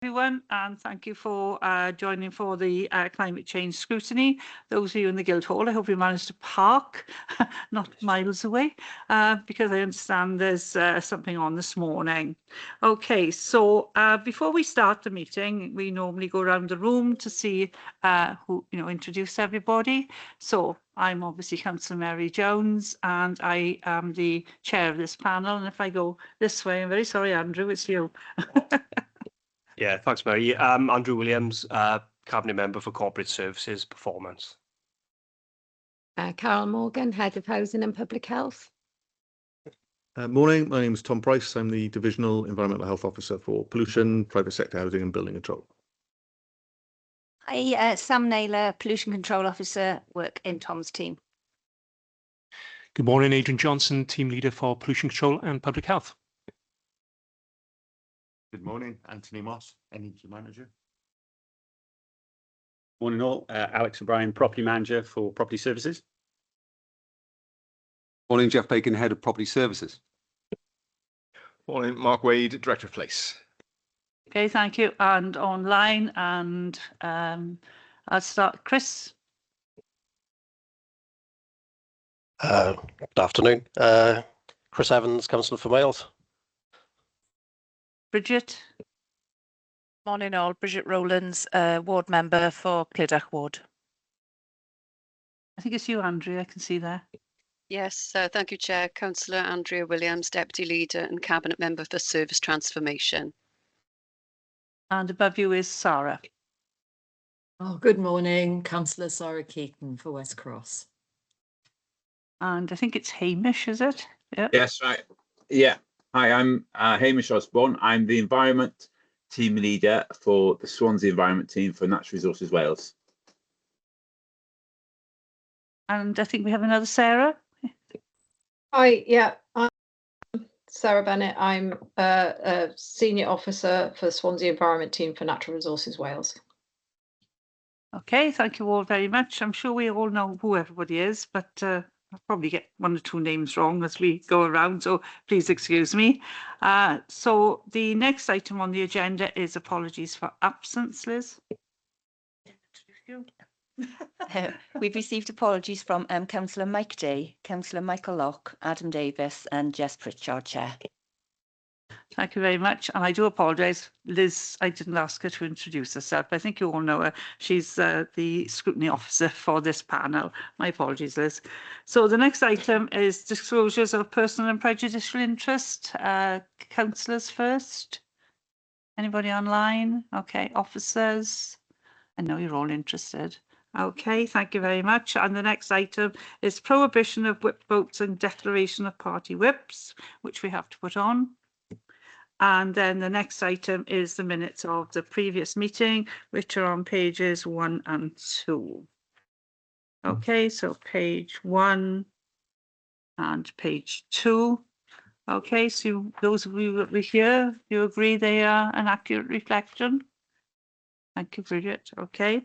Everyone, and thank you for joining for the climate change scrutiny. Those of you in the Guildhall, I hope you managed to park not miles away, because I understand there's something on this morning. Okay, so before we start the meeting, we normally go around the room to see who, introduce everybody. So I'm obviously Councillor Mary Jones, and I am the chair of this panel. And if I go this way, I'm very sorry, Andrew, it's you. Yeah, thanks, Mary. Andrew Williams, Cabinet Member for Corporate Services Performance. Carol Morgan, Head of Housing and Public Health. Morning, my name is Tom Price. I'm the Divisional Environmental Health Officer for Pollution, Private Sector Housing and Building Control. Hi, Sam Naylor, Pollution Control Officer, work in Tom's team. Good morning, Adrian Johnson, Team Leader for Pollution Control and Public Health. Good morning, Anthony Moss, Energy Manager. Morning all, Alex O'Brien, Property Manager for Property Services. Morning, Jeff Bacon, Head of Property Services. Morning, Mark Wade, Director of Police. Okay, thank you. And online, and I'll start. Chris. Good afternoon. Chris Evans, Councillor for Wales. Bridget. Morning all, Bridget Rowlands, Ward Member for Clydach Ward. I think it's you, Andrea, I can see there. Yes, thank you, Chair. Councillor Andrea Williams, Deputy Leader and Cabinet Member for Service Transformation. And above you is Sarah. Oh, good morning, Councillor Sarah Keaton for West Cross. And I think it's Hamish, is it? Yeah. Yes, right. Yeah. Hi, I'm Hamish Osborne. I'm the Environment Team Leader for the Swansea Environment Team for Natural Resources Wales. And I think we have another Sarah. Hi, yeah, I'm Sarah Bennett. I'm a Senior Officer for the Swansea Environment Team for Natural Resources Wales. Okay, thank you all very much. I'm sure we all know who everybody is, but I'll probably get one or two names wrong as we go around, so please excuse me. So the next item on the agenda is apologies for absence, Liz. We've received apologies from Councillor Mike Day, Councillor Michael Locke, Adam Davis and Jess Pritchard, Chair. Thank you very much. And I do apologise, Liz, I didn't ask her to introduce herself. I think you all know her. She's the scrutiny officer for this panel. My apologies, Liz. So the next item is disclosures of personal and prejudicial interest. Councillors first. Anybody online? Okay, officers. I know you're all interested. Okay, thank you very much. And the next item is prohibition of whip votes and declaration of party whips, which we have to put on. And then the next item is the minutes of the previous meeting, which are on pages 1 and 2. Okay, so page 1 and page 2. Okay, so those of you that were here, do you agree they are an accurate reflection? Thank you, Bridget. Okay.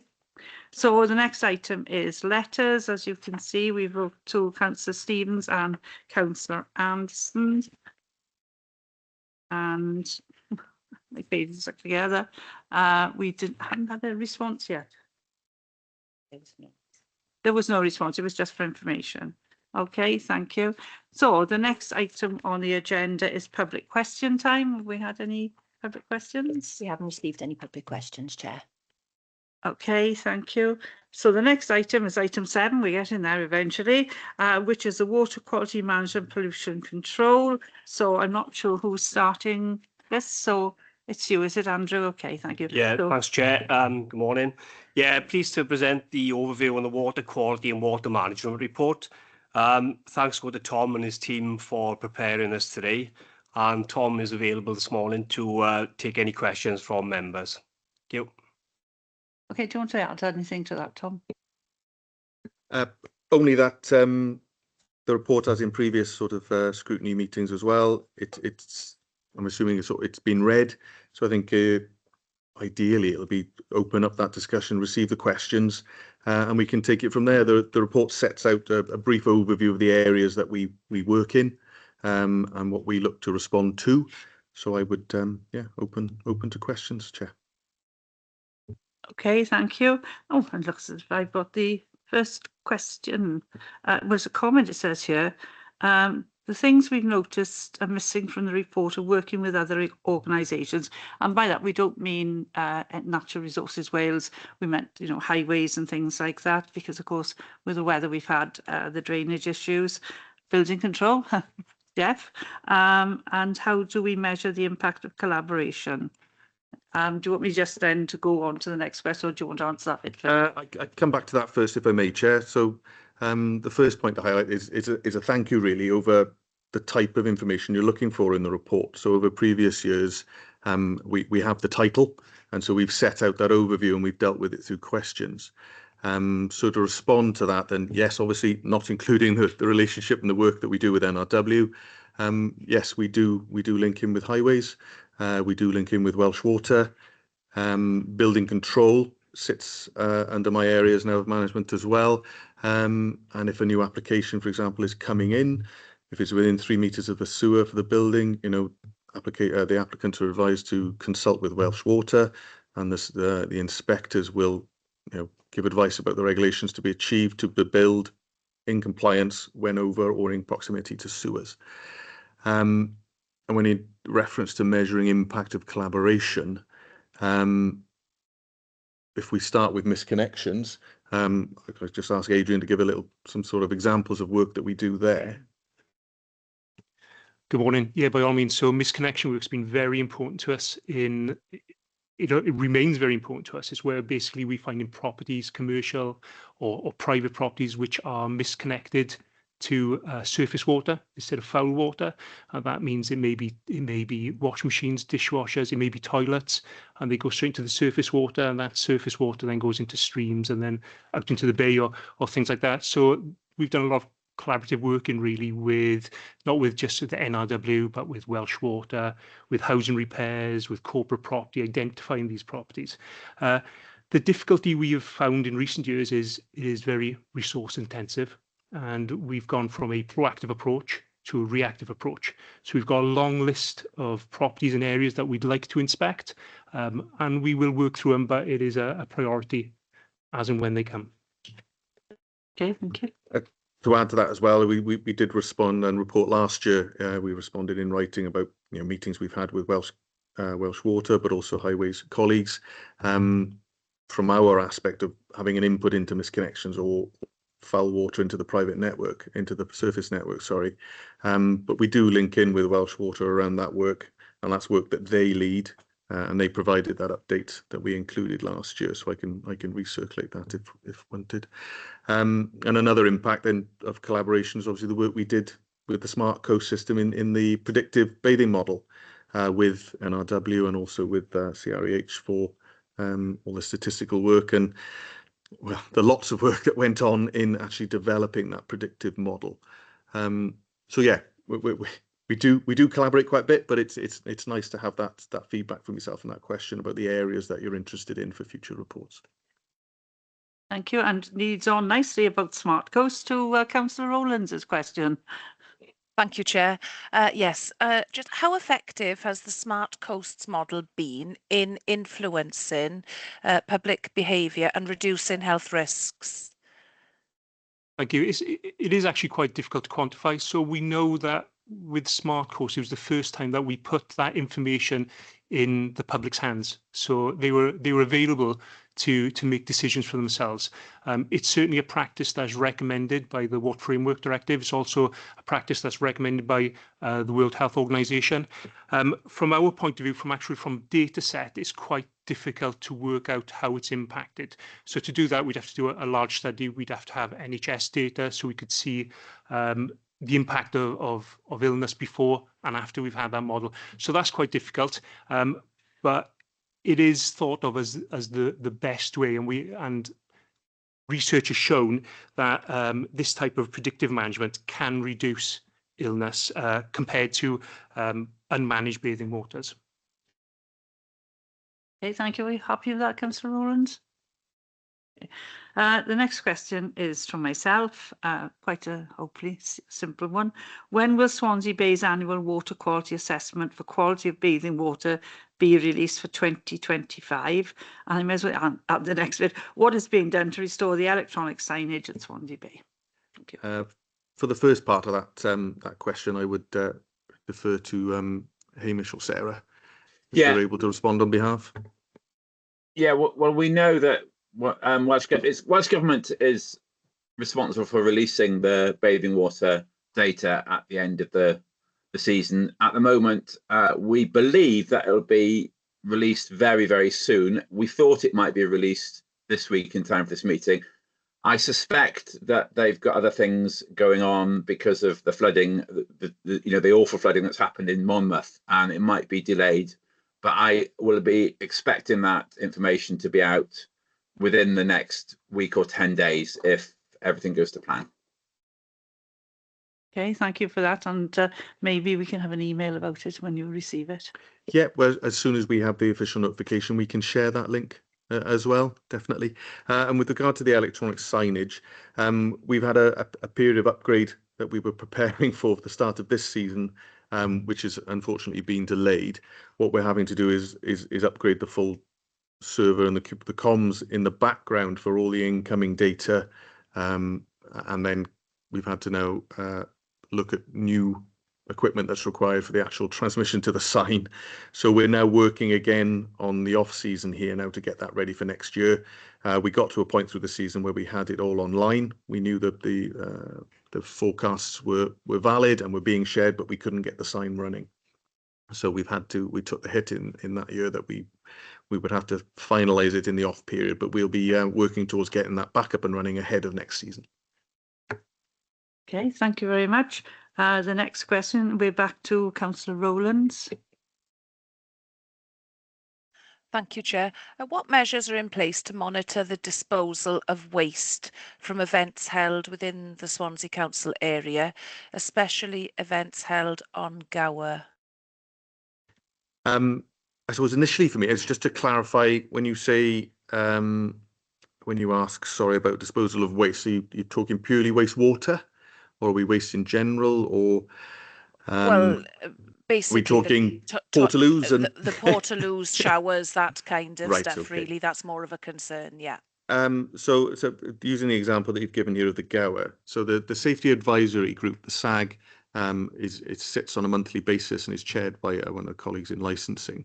So the next item is letters. As you can see, we wrote to Councillor Stevens and Councillor Anderson. And my pages stuck together. We haven't had a response yet. There was no response. It was just for information. Okay, thank you. So the next item on the agenda is public question time. Have we had any public questions? We haven't received any public questions, Chair. Okay, thank you. So the next item is item 7. We get in there eventually, which is the water quality management pollution control. So I'm not sure who's starting this. So it's you, is it, Andrew? Okay, thank you. Yeah, so, thanks, Chair. Good morning. Yeah, pleased to present the overview on the water quality and water management report. Thanks go to Tom and his team for preparing this today. And Tom is available this morning to take any questions from members. Thank you. Okay, do you want to add anything to that, Tom? Only that the report, as in previous sort of scrutiny meetings as well, I'm assuming it's been read. So I think ideally it'll be open up that discussion, receive the questions, and we can take it from there. The report sets out a brief overview of the areas that we work in and what we look to respond to. So I would, yeah, open to questions, Chair. Okay, thank you. Oh, and looks as if I've got the first question. Was a comment, it says here. The things we've noticed are missing from the report are working with other organisations. And by that, we don't mean Natural Resources Wales. We meant, you know, highways and things like that, because of course, with the weather, we've had the drainage issues, building control, Jeff. And how do we measure the impact of collaboration? Do you want me just then to go on to the next question, or do you want to answer that bit first? I come back to that first, if I may, Chair. So the first point to highlight is a thank you really over the type of information you're looking for in the report. So over previous years, we have the title, and so we've set out that overview and we've dealt with it through questions. So to respond to that, then yes, obviously not including the relationship and the work that we do with NRW. Yes, we do link in with highways. We do link in with Welsh Water. Building control sits under my areas now of management as well. And if a new application, for example, is coming in, if it's within 3 meters of the sewer for the building, you know, the applicants are advised to consult with Welsh Water, and the inspectors will, you know, give advice about the regulations to be achieved to build in compliance when over or in proximity to sewers. And when in reference to measuring impact of collaboration, if we start with misconnections, I'll just ask Adrian to give some sort of examples of work that we do there. Good morning. Yeah, by all means. So misconnection work's been very important to us. It remains very important to us. It's where basically we find in properties, commercial or private properties, which are misconnected to surface water instead of foul water. And that means it may be washing machines, dishwashers, it may be toilets, and they go straight into the surface water, and that surface water then goes into streams and then out into the bay or things like that. So we've done a lot of collaborative working really with, not with just the NRW, but with Welsh Water, with housing repairs, with corporate property, identifying these properties. The difficulty we have found in recent years is it is very resource intensive, and we've gone from a proactive approach to a reactive approach. So we've got a long list of properties and areas that we'd like to inspect, and we will work through them, but it is a priority as and when they come. Okay, thank you. To add to that as well, we did respond and report last year. We responded in writing about, you know, meetings we've had with Welsh Water, but also Highways colleagues, from our aspect of having an input into misconnections or foul water into the private network, into the surface network, sorry. But we do link in with Welsh Water around that work, and that's work that they lead, and they provided that update that we included last year, so I can recirculate that if wanted. And another impact then of collaboration is obviously the work we did with the Smart Coast system in the predictive bathing model with NRW and also with CREH for all the statistical work, and well, the lots of work that went on in actually developing that predictive model. So yeah, we do collaborate quite a bit, but it's nice to have that feedback from yourself and that question about the areas that you're interested in for future reports. Thank you, and leads on nicely about Smart Coast to Councillor Rowlands' question. Thank you, Chair. Yes, just how effective has the Smart Coasts model been in influencing public behaviour and reducing health risks? Thank you. It is actually quite difficult to quantify. So we know that with Smart Coast, it was the first time that we put that information in the public's hands. So they were available to make decisions for themselves. It's certainly a practice that's recommended by the Water Framework Directive. It's also a practice that's recommended by the World Health Organization. From our point of view, from data set, it's quite difficult to work out how it's impacted. So to do that, we'd have to do a large study. We'd have to have NHS data so we could see the impact of illness before and after we've had that model. So that's quite difficult. But it is thought of as the best way, and research has shown that this type of predictive management can reduce illness compared to unmanaged bathing waters. Okay, thank you. Are you happy with that, Councillor Rowlands? The next question is from myself, quite a hopefully simple one. When will Swansea Bay's annual water quality assessment for quality of bathing water be released for 2025. And I may as well add the next bit. What is being done to restore the electronic signage at Swansea Bay? Thank you. For the first part of that question, I would defer to Hamish or Sarah if they're able to respond on behalf. Yeah, well, we know that Welsh Government is responsible for releasing the bathing water data at the end of the season. At the moment, we believe that it'll be released very, very soon. We thought it might be released this week in time for this meeting. I suspect that they've got other things going on because of the flooding, the awful flooding that's happened in Monmouth, and it might be delayed. But I will be expecting that information to be out within the next week or 10 days if everything goes to plan. Okay, thank you for that. And maybe we can have an email about it when you receive it. Yeah, well, as soon as we have the official notification, we can share that link as well, definitely. And with regard to the electronic signage, we've had a period of upgrade that we were preparing for the start of this season, which has unfortunately been delayed. What we're having to do is upgrade the full server and the comms in the background for all the incoming data, and then we've had to now look at new equipment that's required for the actual transmission to the sign. So we're now working again on the off season here now to get that ready for next year. We got to a point through the season where we had it all online. We knew that the forecasts were valid and were being shared, but we couldn't get the sign running. So we took the hit in that year that we would have to finalize it in the off period, but we'll be working towards getting that back up and running ahead of next season. Okay, thank you very much. The next question, we're back to Councillor Rowlands. Thank you, Chair. What measures are in place to monitor the disposal of waste from events held within the Swansea Council area, especially events held on Gower? I suppose initially for me, it's just to clarify when you say, when you ask, sorry, about disposal of waste, so you're talking purely wastewater, or are we waste in general, or well, basically, we talking portaloos and the portaloos, showers, that kind of Right, stuff. okay. Really, that's more of a concern. Yeah. So using the example that you've given here of the Gower, so the Safety Advisory Group, the SAG, it sits on a monthly basis and is chaired by one of the colleagues in licensing.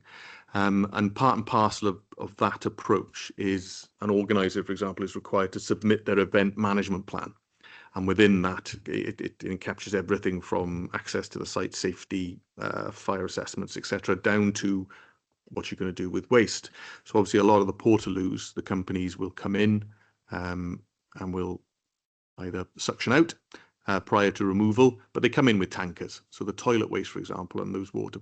And part and parcel of that approach is an organizer, for example, is required to submit their event management plan. And within that, it captures everything from access to the site, safety, fire assessments, etc., down to what you're going to do with waste. So obviously a lot of the portaloos, the companies will come in and will either suction out prior to removal, but they come in with tankers. So the toilet waste, for example, and those water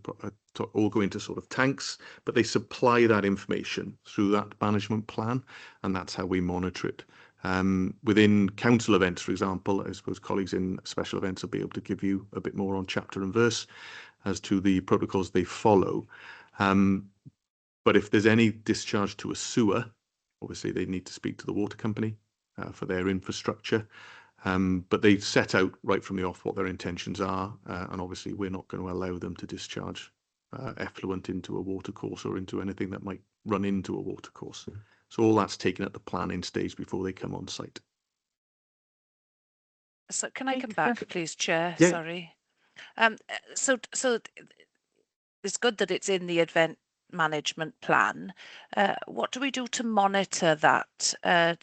all go into sort of tanks, but they supply that information through that management plan, and that's how we monitor it. Within council events, for example, I suppose colleagues in special events will be able to give you a bit more on chapter and verse as to the protocols they follow. But if there's any discharge to a sewer, obviously they need to speak to the water company for their infrastructure. But they set out right from the off what their intentions are, and obviously we're not going to allow them to discharge effluent into a watercourse or into anything that might run into a watercourse. So all that's taken at the planning stage before they come on site. So can I come back, please, Chair? Yeah. Sorry. So it's good that it's in the event management plan. What do we do to monitor that?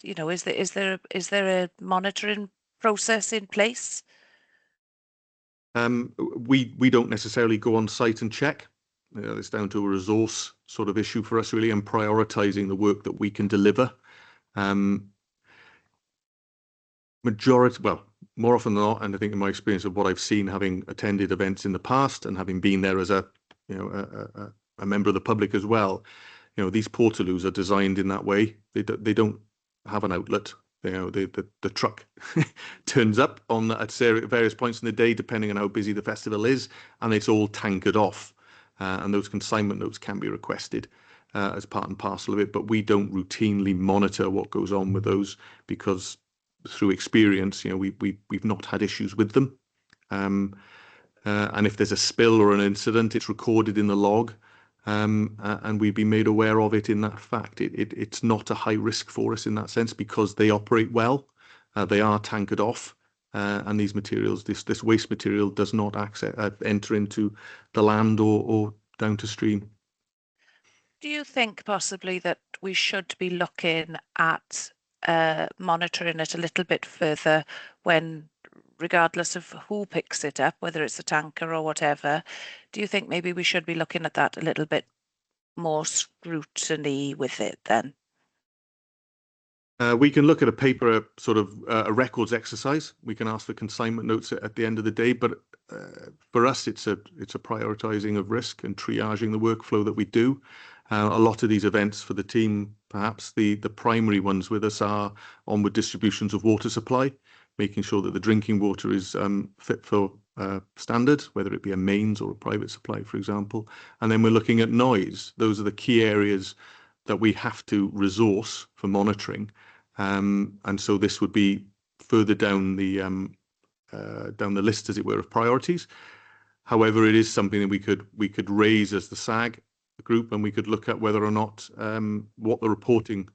Is there a monitoring process in place? We don't necessarily go on site and check. It's down to a resource sort of issue for us really, and prioritizing the work that we can deliver. More often than not, and I think in my experience of what I've seen, having attended events in the past and having been there as a member of the public as well, these portaloos are designed in that way. They don't have an outlet. The truck turns up at various points in the day, depending on how busy the festival is, and it's all tankered off. And those consignment notes can be requested as part and parcel of it, but we don't routinely monitor what goes on with those because through experience, we've not had issues with them. And if there's a spill or an incident, it's recorded in the log. and we've been made aware of it in that fact. It's not a high risk for us in that sense because they operate well. They are tankered off, and these materials, this waste material, does not enter into the land or down to stream. Do you think possibly that we should be looking at monitoring it a little bit further when, regardless of who picks it up, whether it's a tanker or whatever, do you think maybe we should be looking at that a little bit more scrutiny with it then? We can look at a paper, sort of a records exercise. We can ask for consignment notes at the end of the day, but for us, it's a prioritising of risk and triaging the workflow that we do. A lot of these events for the team, perhaps the primary ones with us are onward distributions of water supply, making sure that the drinking water is fit for standard, whether it be a mains or a private supply, for example. And then we're looking at noise. Those are the key areas that we have to resource for monitoring. And so this would be further down the list, as it were, of priorities. However, it is something that we could raise as the SAG group, and we could look at whether or not what the reporting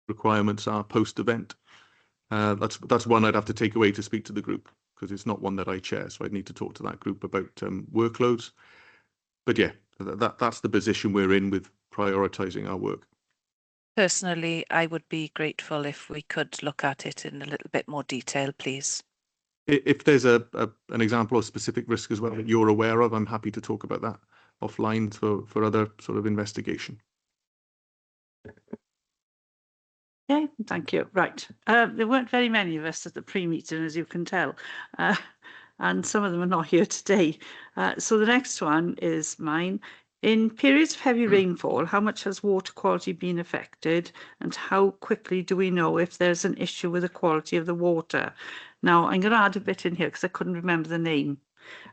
requirements are post-event. That's one I'd have to take away to speak to the group, because it's not one that I chair, so I'd need to talk to that group about workloads. But yeah, that's the position we're in with prioritising our work. Personally, I would be grateful if we could look at it in a little bit more detail, please. If there's an example of specific risk as well that you're aware of, I'm happy to talk about that offline for other sort of investigation. Okay, thank you. Right. There weren't very many of us at the pre-meeting, as you can tell, and some of them are not here today. So the next one is mine. In periods of heavy rainfall, how much has water quality been affected, and how quickly do we know if there's an issue with the quality of the water? Now, I'm going to add a bit in here because I couldn't remember the name.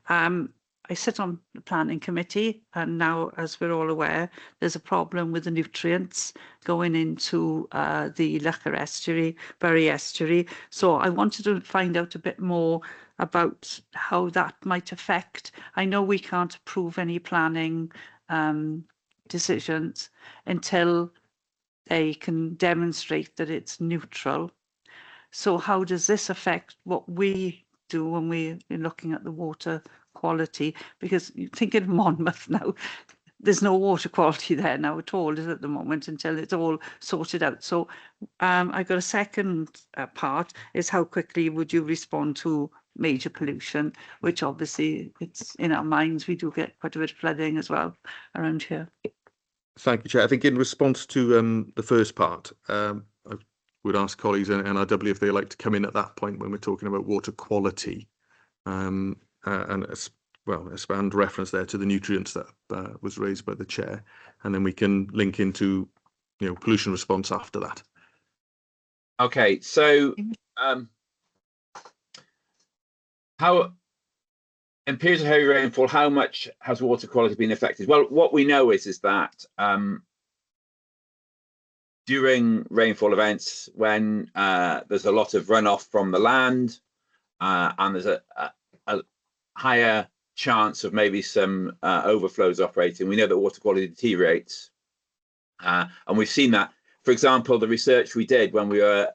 I sit on the planning committee, and now, as we're all aware, there's a problem with the nutrients going into the Lougher estuary, Bury estuary. So I wanted to find out a bit more about how that might affect. I know we can't approve any planning decisions until they can demonstrate that it's neutral. So how does this affect what we do when we're looking at the water quality? Because thinking of Monmouth now, there's no water quality there now at all, is at the moment, until it's all sorted out. So I've got a second part, is how quickly would you respond to major pollution, which obviously it's in our minds. We do get quite a bit of flooding as well around here. Thank you, Chair. I think in response to the first part, I would ask colleagues in NRW if they like to come in at that point when we're talking about water quality, and as well, expand reference there to the nutrients that was raised by the Chair, and then we can link into pollution response after that. Okay, so how, in periods of heavy rainfall, how much has water quality been affected? Well, what we know is that during rainfall events, when there's a lot of runoff from the land, and there's a higher chance of maybe some overflows operating, we know that water quality deteriorates. And we've seen that. For example, the research we did when we were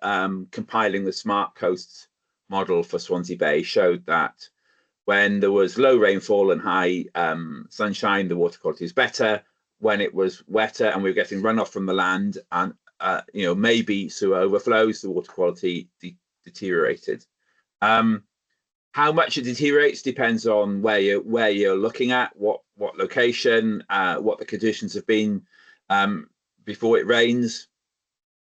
compiling the Smart Coasts model for Swansea Bay showed that when there was low rainfall and high sunshine, the water quality is better. When it was wetter and we were getting runoff from the land and maybe sewer overflows, the water quality deteriorated. How much it deteriorates depends on where you're looking at, what location, what the conditions have been before it rains,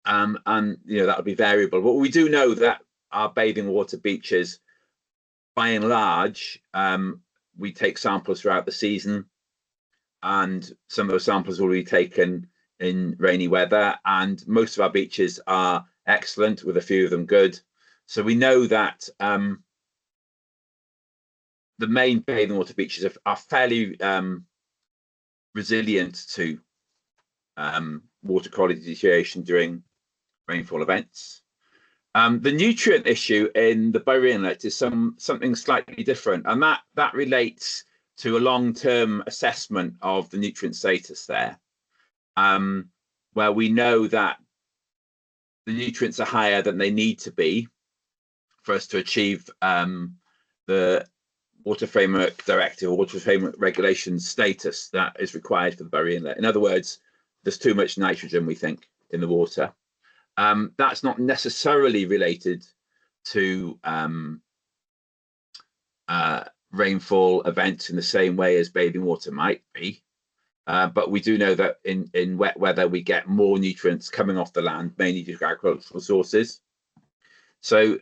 and that would be variable. But we do know that our bathing water beaches, by and large, we take samples throughout the season, and some of those samples will be taken in rainy weather, and most of our beaches are excellent, with a few of them good. So we know that the main bathing water beaches are fairly resilient to water quality deterioration during rainfall events. The nutrient issue in the Bury Inlet is something slightly different, and that relates to a long-term assessment of the nutrient status there, where we know that the nutrients are higher than they need to be for us to achieve the Water Framework Directive or Water Framework Regulation status that is required for the Bury Inlet. In other words, there's too much nitrogen, we think, in the water. That's not necessarily related to rainfall events in the same way as bathing water might be. But we do know that in wet weather, we get more nutrients coming off the land, mainly due to agricultural sources. So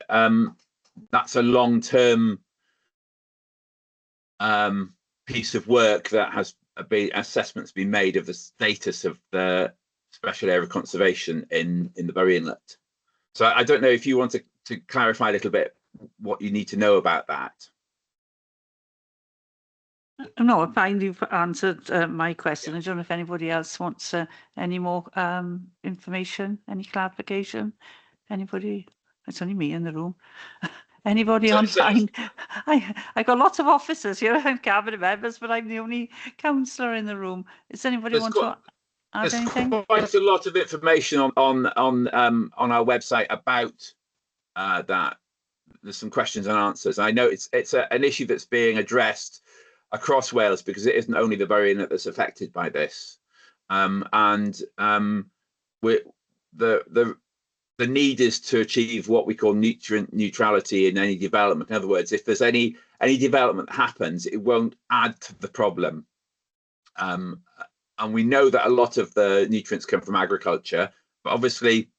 that's a long-term piece of work that has assessments been made of the status of the special area of conservation in the Bury Inlet. So I don't know if you want to clarify a little bit what you need to know about that. No, I find you've answered my question. I don't know if anybody else wants any more information, any clarification. Anybody? It's only me in the room. Anybody online? I got lots of officers here and cabinet members, but I'm the only councillor in the room. Does anybody want to add anything? There's quite a lot of information on our website about that. There's some questions and answers. I know it's an issue that's being addressed across Wales because it isn't only the Bury Inlet that's affected by this, the need is to achieve what we call nutrient neutrality in any development. In other words, if there's any development that happens, it won't add to the problem. And we know that a lot of the nutrients come from agriculture, but obviously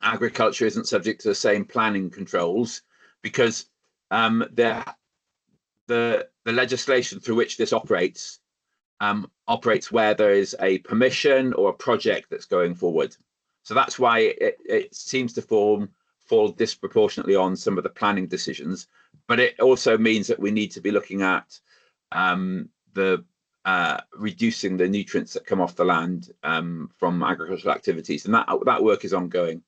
agriculture isn't subject to the same planning controls because the legislation through which this operates where there is a permission or a project that's going forward. So that's why it seems to fall disproportionately on some of the planning decisions. But it also means that we need to be looking at reducing the nutrients that come off the land from agricultural activities, and that work is ongoing.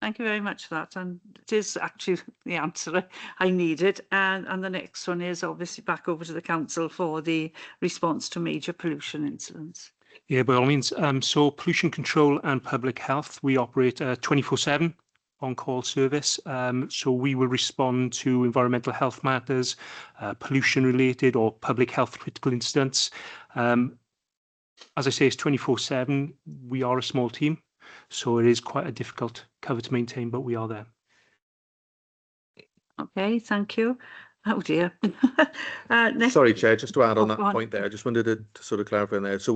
Thank you very much for that. And it is actually the answer I needed. And the next one is obviously back over to the council for the response to major pollution incidents. Yeah, by all means. So pollution control and public health, we operate 24/7 on-call service. So we will respond to environmental health matters, pollution-related or public health critical incidents. As I say, it's 24/7. We are a small team, so it is quite a difficult cover to maintain, but we are there. Okay, thank you. Oh dear. Sorry, Chair, just to add on that point there, I just wanted to sort of clarify there. So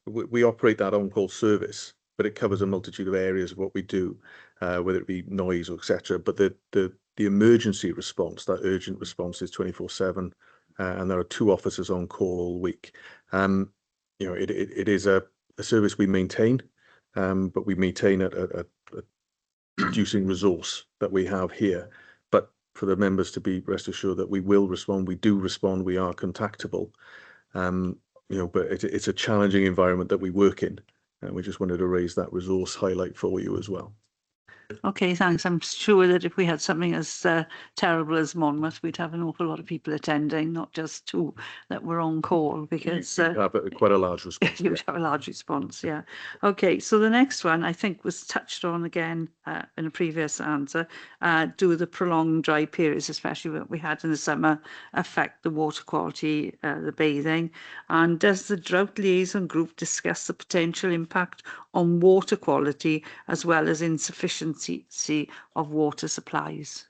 we operate that on-call service, but it covers a multitude of areas of what we do, whether it be noise or etc. But the emergency response, that urgent response, is 24/7, and there are 2 officers on call all week. You know, it is a service we maintain, but we maintain a reducing resource that we have here. But for the members to be rest assured that we will respond, we do respond, we are contactable. You know, but it's a challenging environment that we work in, and we just wanted to raise that resource highlight for you as well. Okay, thanks. I'm sure that if we had something as terrible as Monmouth, we'd have an awful lot of people attending, not just 2 that were on call, because but quite a large response. you'd have a large response, yeah. Okay, so the next one I think was touched on again in a previous answer. Do the prolonged dry periods, especially what we had in the summer, affect the water quality, the bathing? And does the drought liaison group discuss the potential impact on water quality as well as insufficiency of water supplies?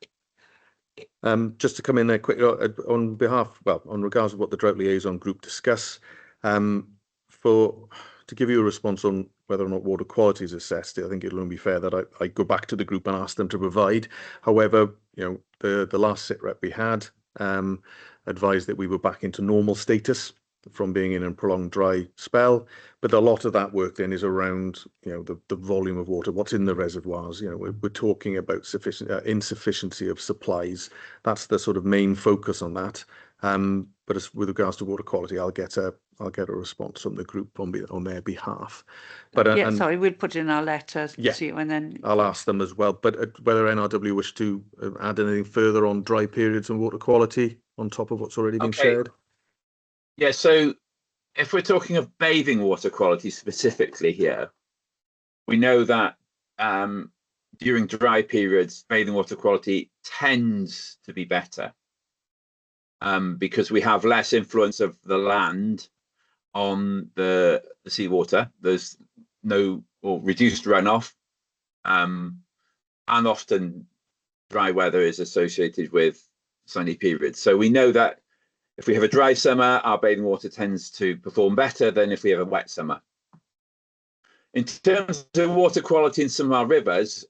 Just to come in there quick on regards of what the drought liaison group discuss, to give you a response on whether or not water quality is assessed, I think it'll only be fair that I go back to the group and ask them to provide. However, you know, the last sit rep we had advised that we were back into normal status from being in a prolonged dry spell, but a lot of that work then is around, you know, the volume of water, what's in the reservoirs. You know, we're talking about insufficiency of supplies. That's the sort of main focus on that. But as with regards to water quality, I'll get a I'll get a response from the group on their behalf. But yeah, sorry, we'll put in our letter to you, and then I'll ask them as well. But whether NRW wish to add anything further on dry periods and water quality on top of what's already been shared? Yeah, so if we're talking of bathing water quality specifically here, we know that during dry periods, bathing water quality tends to be better because we have less influence of the land on the seawater. There's no or reduced runoff, and often dry weather is associated with sunny periods. So we know that if we have a dry summer, our bathing water tends to perform better than if we have a wet summer. In terms of water quality in some of our rivers,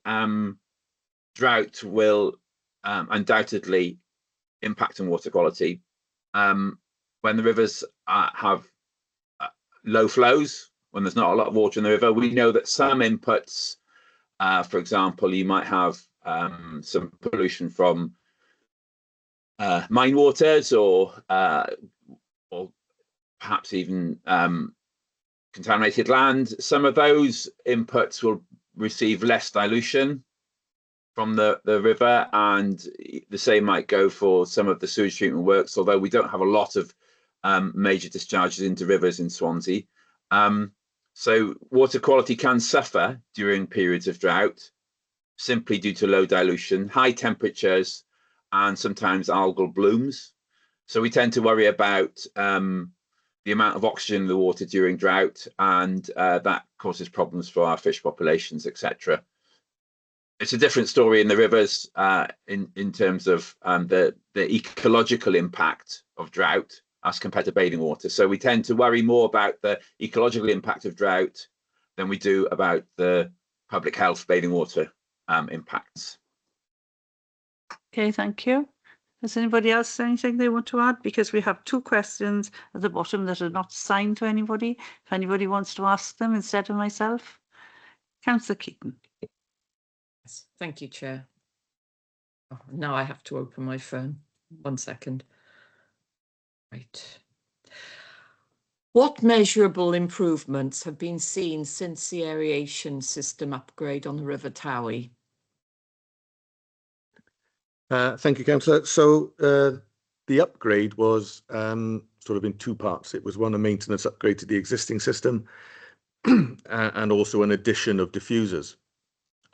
drought will undoubtedly impact on water quality. When the rivers have low flows, when there's not a lot of water in the river, we know that some inputs, for example, you might have some pollution from mine waters or perhaps even contaminated land. Some of those inputs will receive less dilution from the river, and the same might go for some of the sewage treatment works, although we don't have a lot of major discharges into rivers in Swansea. So water quality can suffer during periods of drought simply due to low dilution, high temperatures, and sometimes algal blooms. So we tend to worry about the amount of oxygen in the water during drought, and that causes problems for our fish populations, etc. It's a different story in the rivers in terms of the ecological impact of drought as compared to bathing water. So we tend to worry more about the ecological impact of drought than we do about the public health bathing water impacts. Okay, thank you. Has anybody else anything they want to add? Because we have 2 questions at the bottom that are not signed to anybody. If anybody wants to ask them instead of myself. Councillor Keaton. Yes, thank you, Chair. Oh, now I have to open my phone. 1 second. Right. What measurable improvements have been seen since the aeration system upgrade on the River Towie? Thank you, Councillor. So the upgrade was sort of in 2 parts. It was one, a maintenance upgrade to the existing system and also an addition of diffusers.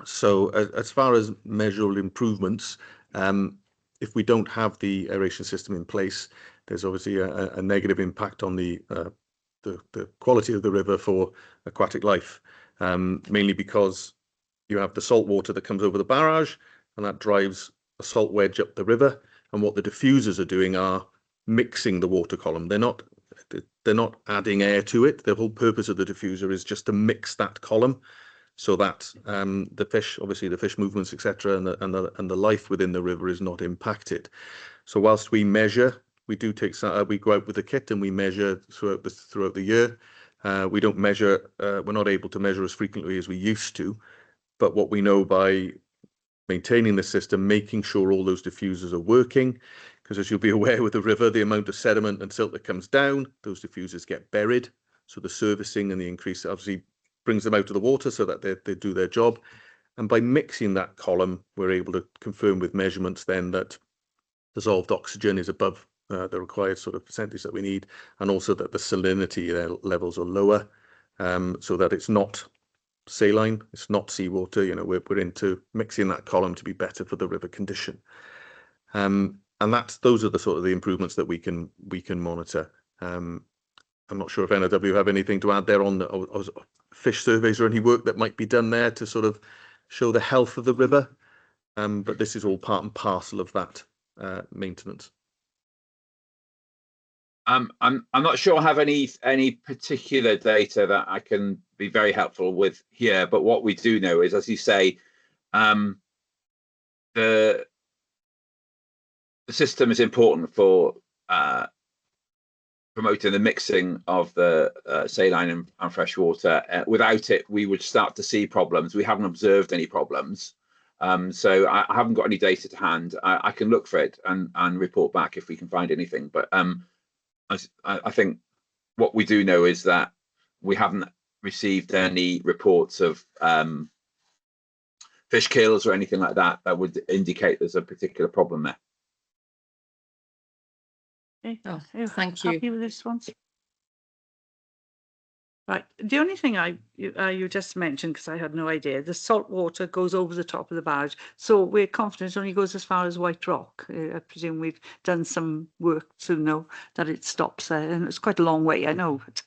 So as far as measurable improvements, if we don't have the aeration system in place, there's obviously a negative impact on the quality of the river for aquatic life, mainly because you have the salt water that comes over the barrage, and that drives a salt wedge up the river. And what the diffusers are doing are mixing the water column. They're not adding air to it. The whole purpose of the diffuser is just to mix that column, so that the fish, obviously the fish movements, etc., and the life within the river is not impacted. So whilst we measure, we do take we go out with the kit and we measure throughout the year. We don't measure. We're not able to measure as frequently as we used to. But what we know by maintaining the system, making sure all those diffusers are working, because as you'll be aware with the river, the amount of sediment and silt that comes down, those diffusers get buried. So the servicing and the increase obviously brings them out of the water so that they do their job. And by mixing that column, we're able to confirm with measurements then that dissolved oxygen is above the required sort of percentage that we need, and also that the salinity levels are lower, so that it's not saline, it's not seawater. You know, we're into mixing that column to be better for the river condition. And those are the sort of the improvements that we can monitor. I'm not sure if NRW have anything to add there on the fish surveys or any work that might be done there to sort of show the health of the river. But this is all part and parcel of that maintenance. I'm not sure I have any particular data that I can be very helpful with here, but what we do know is, as you say, the system is important for promoting the mixing of the saline and fresh water. Without it, we would start to see problems. We haven't observed any problems. So I haven't got any data to hand. I can look for it and report back if we can find anything. But I think what we do know is that we haven't received any reports of fish kills or anything like that that would indicate there's a particular problem there. Okay. Oh, Are you thank you. happy with this one? Right. The only thing you just mentioned, because I had no idea, the salt water goes over the top of the barrage. So we're confident it only goes as far as White Rock. I presume we've done some work to know that it stops there. And it's quite a long way, I know. But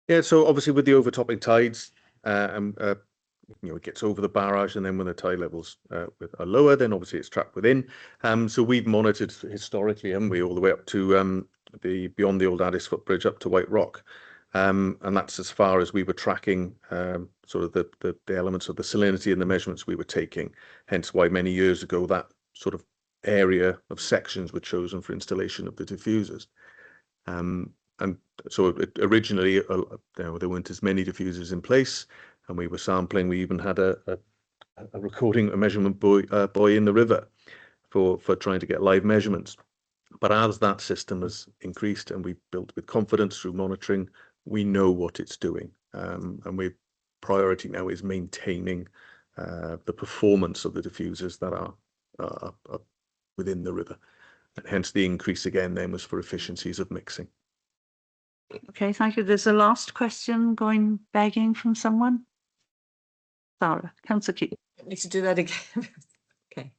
Yeah, so obviously with the overtopping tides, it gets over the barrage, and then when the tide levels are lower, then obviously it's trapped within. So we've monitored historically, haven't we, all the way up to beyond the old Addis footbridge up to White Rock. And that's as far as we were tracking sort of the elements of the salinity and the measurements we were taking. Hence why many years ago that sort of area of sections were chosen for installation of the diffusers. And so originally there weren't as many diffusers in place, and we were sampling. We even had a recording, a measurement buoy in the river for trying to get live measurements. But as that system has increased and we built with confidence through monitoring, we know what it's doing. And our priority now is maintaining the performance of the diffusers that are within the river. And hence the increase again then was for efficiencies of mixing. okay, thank you. There's a last question going begging from someone. Sarah, Councillor Keith. I need to do that again. Okay.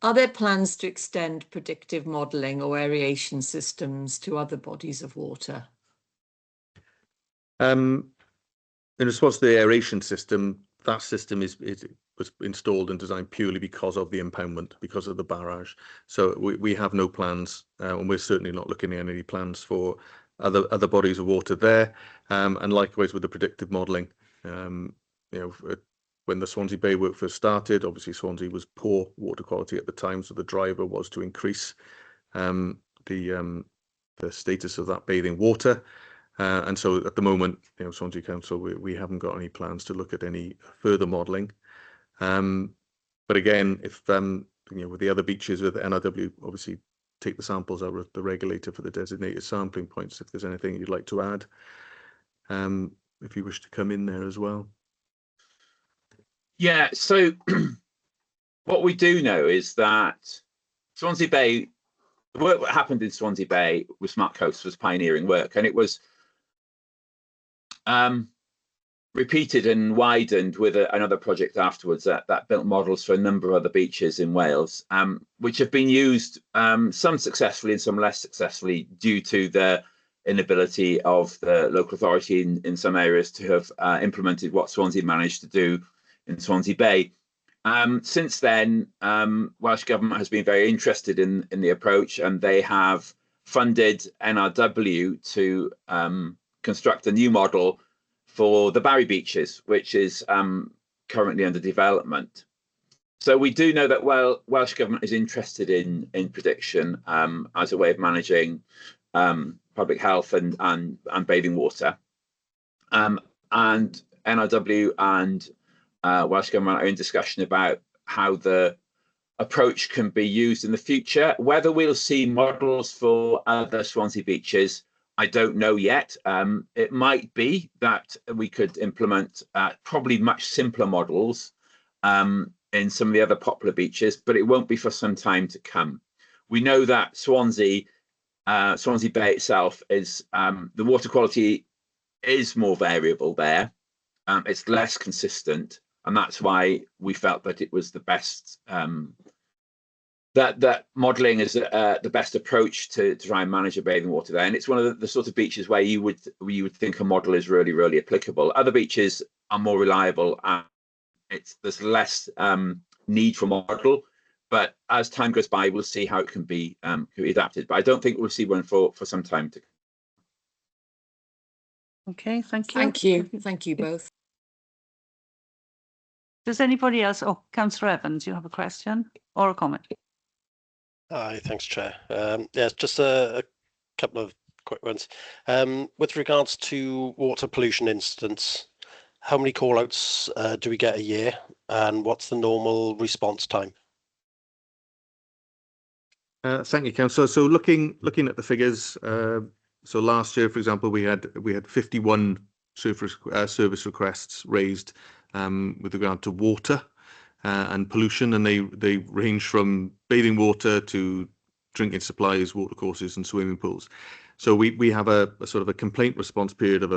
Are there plans to extend predictive modelling or aeration systems to other bodies of water? In response to the aeration system, that system was installed and designed purely because of the impoundment, because of the barrage. So we have no plans, and we're certainly not looking at any plans for other bodies of water there. And likewise with the predictive modelling, when the Swansea Bay work first started, obviously Swansea was poor water quality at the time, so the driver was to increase the status of that bathing water. And so at the moment, Swansea Council, we haven't got any plans to look at any further modelling. But again, if with the other beaches with the NRW, obviously take the samples out of the regulator for the designated sampling points. If there's anything you'd like to add, if you wish to come in there as well. Yeah, so what we do know is that Swansea Bay, the work that happened in Swansea Bay with Smart Coasts was pioneering work, and it was repeated and widened with another project afterwards that built models for a number of other beaches in Wales, which have been used, some successfully and some less successfully, due to the inability of the local authority in some areas to have implemented what Swansea managed to do in Swansea Bay. Since then, Welsh Government has been very interested in the approach, and they have funded NRW to construct a new model for the Barry beaches, which is currently under development. So we do know that Welsh Government is interested in prediction as a way of managing public health and bathing water. And NRW and Welsh Government are in discussion about how the approach can be used in the future. Whether we'll see models for other Swansea beaches, I don't know yet. It might be that we could implement probably much simpler models in some of the other popular beaches, but it won't be for some time to come. We know that Swansea Bay itself is, the water quality is more variable there. It's less consistent, and that's why we felt that it was the best, that modelling is the best approach to try and manage the bathing water there. And it's one of the sort of beaches where you would think a model is really, really applicable. Other beaches are more reliable, and there's less need for a model. But as time goes by, we'll see how it can be adapted. But I don't think we'll see one for some time to come. Okay, thank you. Thank you. Thank you both. Does anybody else? Oh, Councillor Evans, you have a question or a comment? Hi, thanks, Chair. Yes, just a couple of quick ones. With regards to water pollution incidents, how many call-outs do we get a year, and what's the normal response time? Thank you, Councillor. So looking at the figures, So last year, for example, we had 51 service requests raised with regard to water and pollution, and they range from bathing water to drinking supplies, water courses, and swimming pools. So we have a sort of a complaint response period of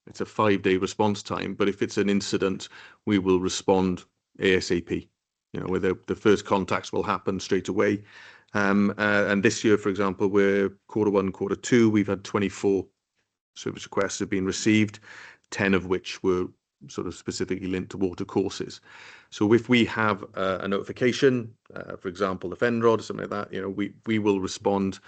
it's a 5-day response time. But if it's an incident, we will respond ASAP. You know, where the first contacts will happen straight away. And this year, for example, we're Q1, Q2, we've had 24 service requests have been received, 10 of which were sort of specifically linked to water courses. So if we have a notification, for example, a FENROD or something like that, you know, we will respond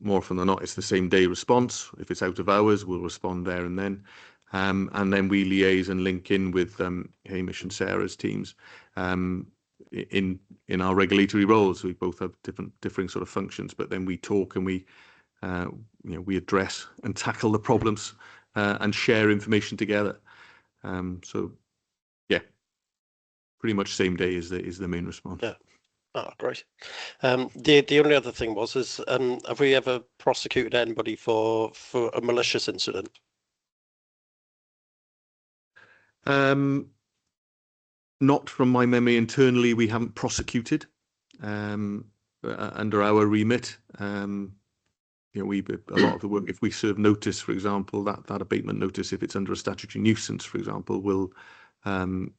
more often than not. It's the same day response. If it's out of hours, we'll respond there and then. And then we liaise and link in with Hamish and Sarah's teams in our regulatory roles. We both have differing sort of functions, but then we talk and we we address and tackle the problems and share information together. So yeah, pretty much same day is the main response. Yeah. Oh, great. The only other thing is have we ever prosecuted anybody for a malicious incident? Not from my memory. Internally, we haven't prosecuted under our remit. You know, a lot of the work, if we serve notice, for example, that abatement notice, if it's under a statutory nuisance, for example, will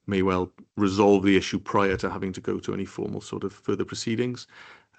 may well resolve the issue prior to having to go to any formal sort of further proceedings.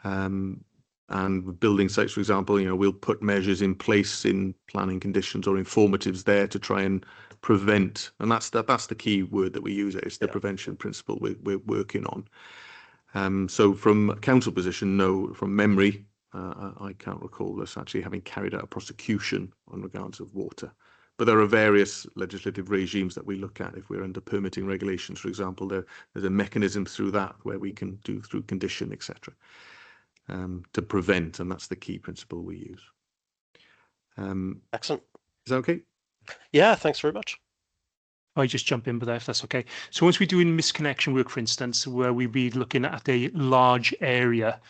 And with building sites, for example, you know, we'll put measures in place in planning conditions or informatives there to try and prevent. And that's the key word that we use. It's the prevention principle we're working on. So from a council position, no. From memory, I can't recall us actually having carried out a prosecution on regards of water. But there are various legislative regimes that we look at. If we're under permitting regulations, for example, there's a mechanism through that where we can do through condition, etc., to prevent, and that's the key principle we use. Excellent. Is that okay? Yeah, thanks very much. I just jump in with that if that's okay. So once we're doing misconnection work, for instance, where we'd be looking at a large area,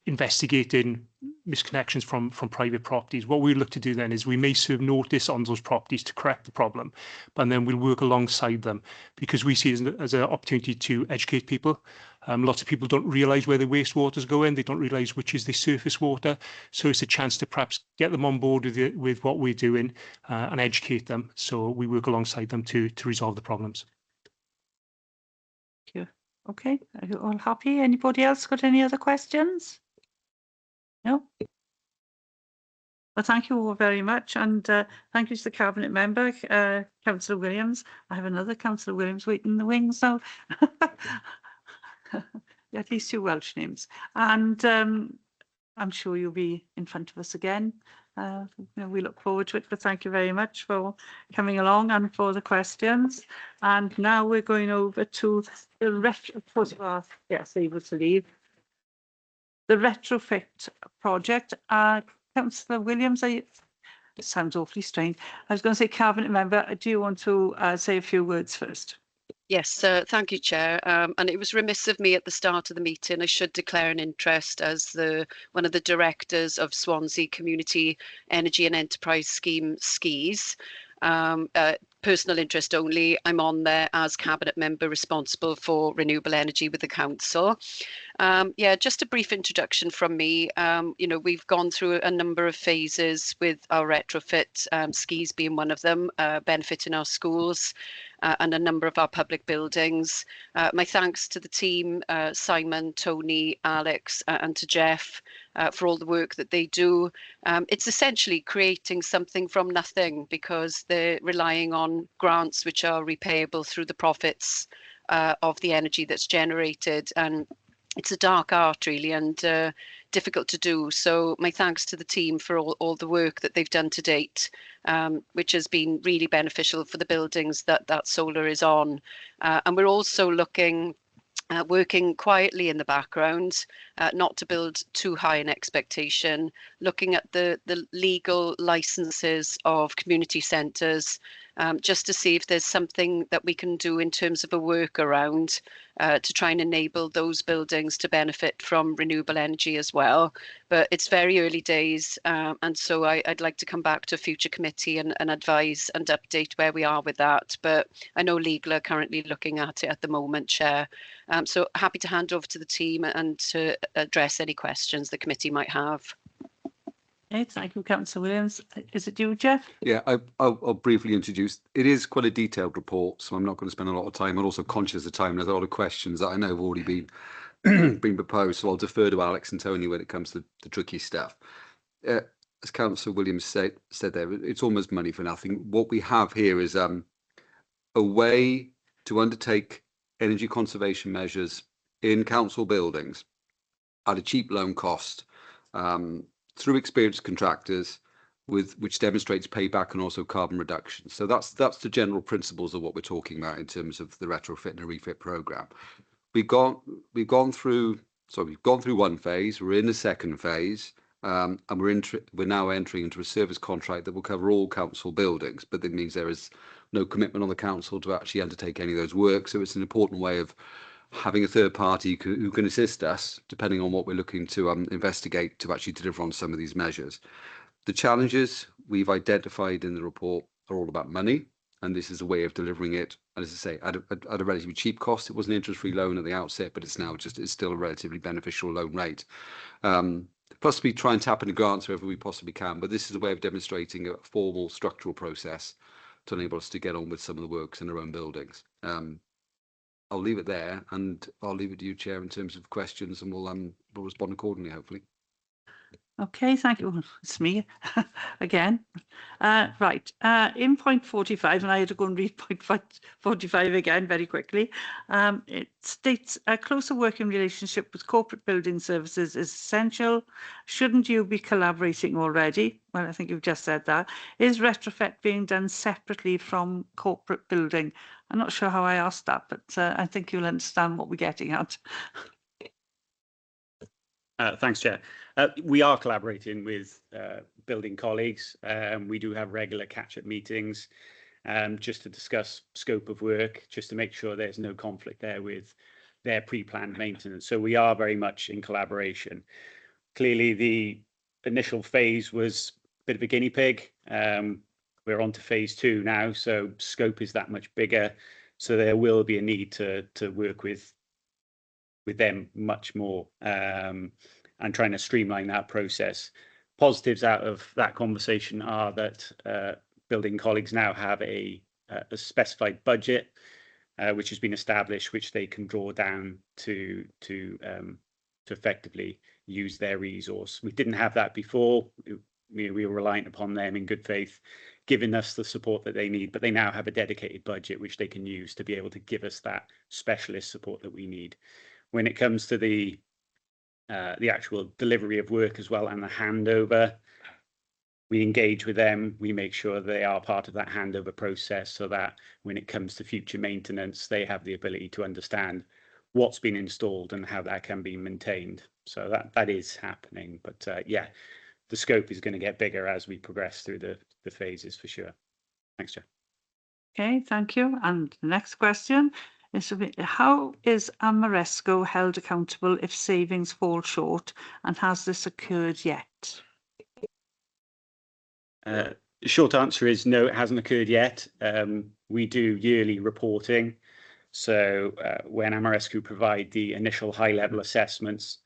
investigating misconnections from private properties, what we look to do then is we may serve notice on those properties to correct the problem, but then we'll work alongside them because we see it as an opportunity to educate people. Lots of people don't realise where the wastewater is going. They don't realise which is the surface water. So it's a chance to perhaps get them on board with what we're doing and educate them. So we work alongside them to resolve the problems. Thank you. Okay, are you all happy? Anybody else got any other questions? No? Well, thank you all very much, and thank you to the Cabinet Member, Councillor Williams. I have another Councillor Williams waiting in the wings now. At least 2 Welsh names. And I'm sure you'll be in front of us again. We look forward to it, but thank you very much for coming along and for the questions. And now we're going over to the retrofit. Yes, able to leave. The retrofit project. Councillor Williams, it sounds awfully strange. I was going to say Cabinet Member, do you want to say a few words first? Yes, thank you, Chair. And it was remiss of me at the start of the meeting. I should declare an interest as one of the directors of Swansea Community Energy and Enterprise Scheme SCEES. Personal interest only. I'm on there as Cabinet Member responsible for renewable energy with the Council. Yeah, just a brief introduction from me. We've gone through a number of phases with our retrofit, SCEES being one of them, benefiting our schools and a number of our public buildings. My thanks to the team, Simon, Tony, Alex, and to Jeff for all the work that they do. It's essentially creating something from nothing because they're relying on grants which are repayable through the profits of the energy that's generated. And it's a dark art, really, and difficult to do. So my thanks to the team for all the work that they've done to date, which has been really beneficial for the buildings that solar is on. And we're also working quietly in the background, not to build too high an expectation, looking at the legal licenses of community centres just to see if there's something that we can do in terms of a workaround to try and enable those buildings to benefit from renewable energy as well. But it's very early days, and so I'd like to come back to a future committee and advise and update where we are with that. But I know legal are currently looking at it at the moment, Chair. So happy to hand over to the team and to address any questions the committee might have. Okay, thank you, Councillor Williams. Is it you, Jeff? Yeah, I'll briefly introduce. It is quite a detailed report, so I'm not going to spend a lot of time. I'm also conscious of time. There's a lot of questions that I know have already been been proposed, so I'll defer to Alex and Tony when it comes to the tricky stuff. As Councillor Williams said there, it's almost money for nothing. What we have here is a way to undertake energy conservation measures in council buildings at a cheap loan cost through experienced contractors which demonstrates payback and also carbon reduction. So that's the general principles of what we're talking about in terms of the retrofit and refit program. We've gone through one phase. We're in the second phase, and we're now entering into a service contract that will cover all council buildings. But that means there is no commitment on the council to actually undertake any of those works. So it's an important way of having a third party who can assist us, depending on what we're looking to investigate, to actually deliver on some of these measures. The challenges we've identified in the report are all about money, and this is a way of delivering it. And as I say, at a relatively cheap cost. It was an interest-free loan at the outset, but it's still a relatively beneficial loan rate. Plus, we try and tap into grants wherever we possibly can, but this is a way of demonstrating a formal structural process to enable us to get on with some of the works in our own buildings. I'll leave it there, and I'll leave it to you, Chair, in terms of questions, and we'll respond accordingly, hopefully. Okay, thank you. It's me again. Right, in point 45, and I had to go and read point 45 again very quickly. It states a closer working relationship with corporate building services is essential. Shouldn't you be collaborating already? Well, I think you've just said that. Is retrofit being done separately from corporate building? I'm not sure how I asked that, but I think you'll understand what we're getting at. Thanks, Chair. We are collaborating with building colleagues. We do have regular catch-up meetings just to discuss scope of work, just to make sure there's no conflict there with their pre-planned maintenance. So we are very much in collaboration. Clearly, the initial phase was a bit of a guinea pig. We're on to phase 2 now, so scope is that much bigger. So there will be a need to work with them much more and trying to streamline that process. Positives out of that conversation are that building colleagues now have a specified budget which has been established, which they can draw down to effectively use their resource. We didn't have that before. We were reliant upon them in good faith, giving us the support that they need, but they now have a dedicated budget which they can use to be able to give us that specialist support that we need. When it comes to the actual delivery of work as well and the handover, we engage with them. We make sure they are part of that handover process so that when it comes to future maintenance, they have the ability to understand what's been installed and how that can be maintained. So that is happening. But yeah, the scope is going to get bigger as we progress through the phases for sure. Thanks, Chair. Okay, thank you. And the next question is, how is Ameresco held accountable if savings fall short, and has this occurred yet? Short answer is no, it hasn't occurred yet. We do yearly reporting. So when Ameresco provide the initial high-level assessments,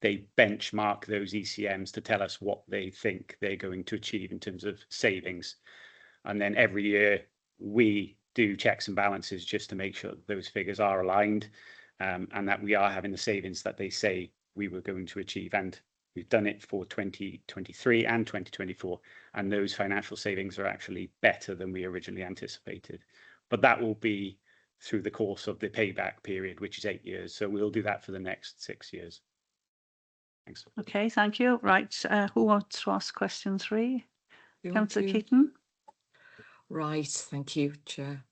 they benchmark those ECMs to tell us what they think they're going to achieve in terms of savings. And then every year we do checks and balances just to make sure that those figures are aligned and that we are having the savings that they say we were going to achieve. And we've done it for 2023 and 2024. And those financial savings are actually better than we originally anticipated. But that will be through the course of the payback period, which is 8 years. So we'll do that for the next 6 years. Thanks. Okay, thank you. Right, who wants to ask question 3? Councillor Keaton. Right, thank you, Chair.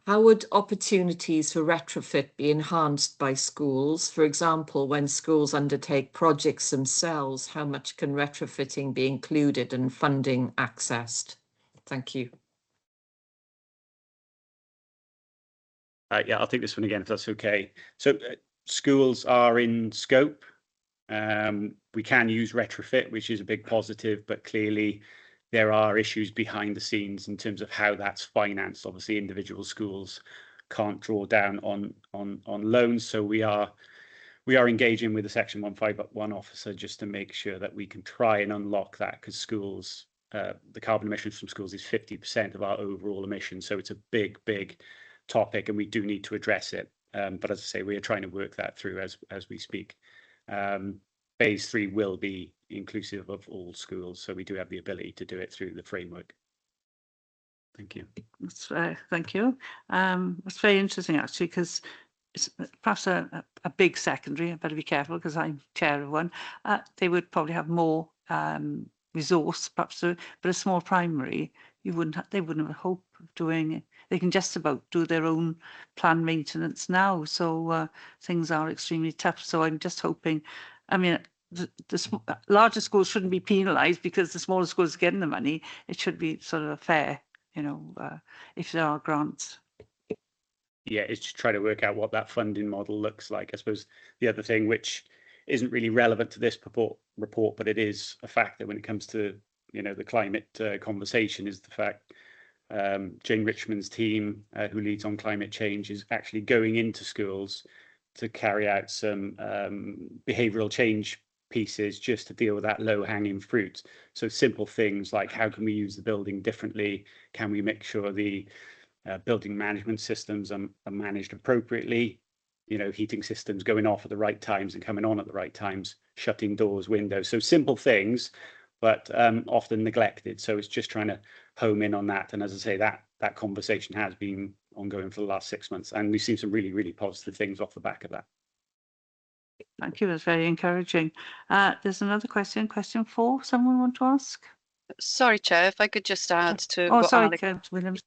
How would opportunities for retrofit be enhanced by schools? For example, when schools undertake projects themselves, how much can retrofitting be included and funding accessed? Thank you. Yeah, I'll take this one again if that's okay. So schools are in scope. We can use retrofit, which is a big positive, but clearly there are issues behind the scenes in terms of how that's financed. Obviously, individual schools can't draw down on loans, so we are engaging with the Section 151 officer just to make sure that we can try and unlock that, because schools, the carbon emissions from schools is 50% of our overall emissions, so it's a big topic, and we do need to address it. But as I say, we are trying to work that through as we speak. Phase 3 will be inclusive of all schools, so we do have the ability to do it through the framework. Thank you. That's thank you. It's very interesting actually, because it's perhaps a big secondary. I better be careful because I'm chair of one. They would probably have more resource, perhaps, but a small primary, they wouldn't have a hope of doing it. They can just about do their own planned maintenance now, so things are extremely tough. So I'm just hoping, I mean, the larger schools shouldn't be penalised because the smaller schools are getting the money. It should be sort of a fair, you know, if there are grants. Yeah, it's to try to work out what that funding model looks like. I suppose the other thing, which isn't really relevant to this report, but it is a factor when it comes to, you know, the climate conversation, is the fact Jane Richmond's team, who leads on climate change, is actually going into schools to carry out some behavioural change pieces just to deal with that low-hanging fruit. So simple things like, how can we use the building differently? Can we make sure the building management systems are managed appropriately? You know, heating systems going off at the right times and coming on at the right times, shutting doors, windows. So simple things, but often neglected. So it's just trying to home in on that. And as I say, that conversation has been ongoing for the last 6 months, and we've seen some really positive things off the back of that. Thank you. That's very encouraging. There's another question. Question 4. Someone want to ask? Sorry, Chair, if I could just add to Oh, what sorry, Alex, Williams.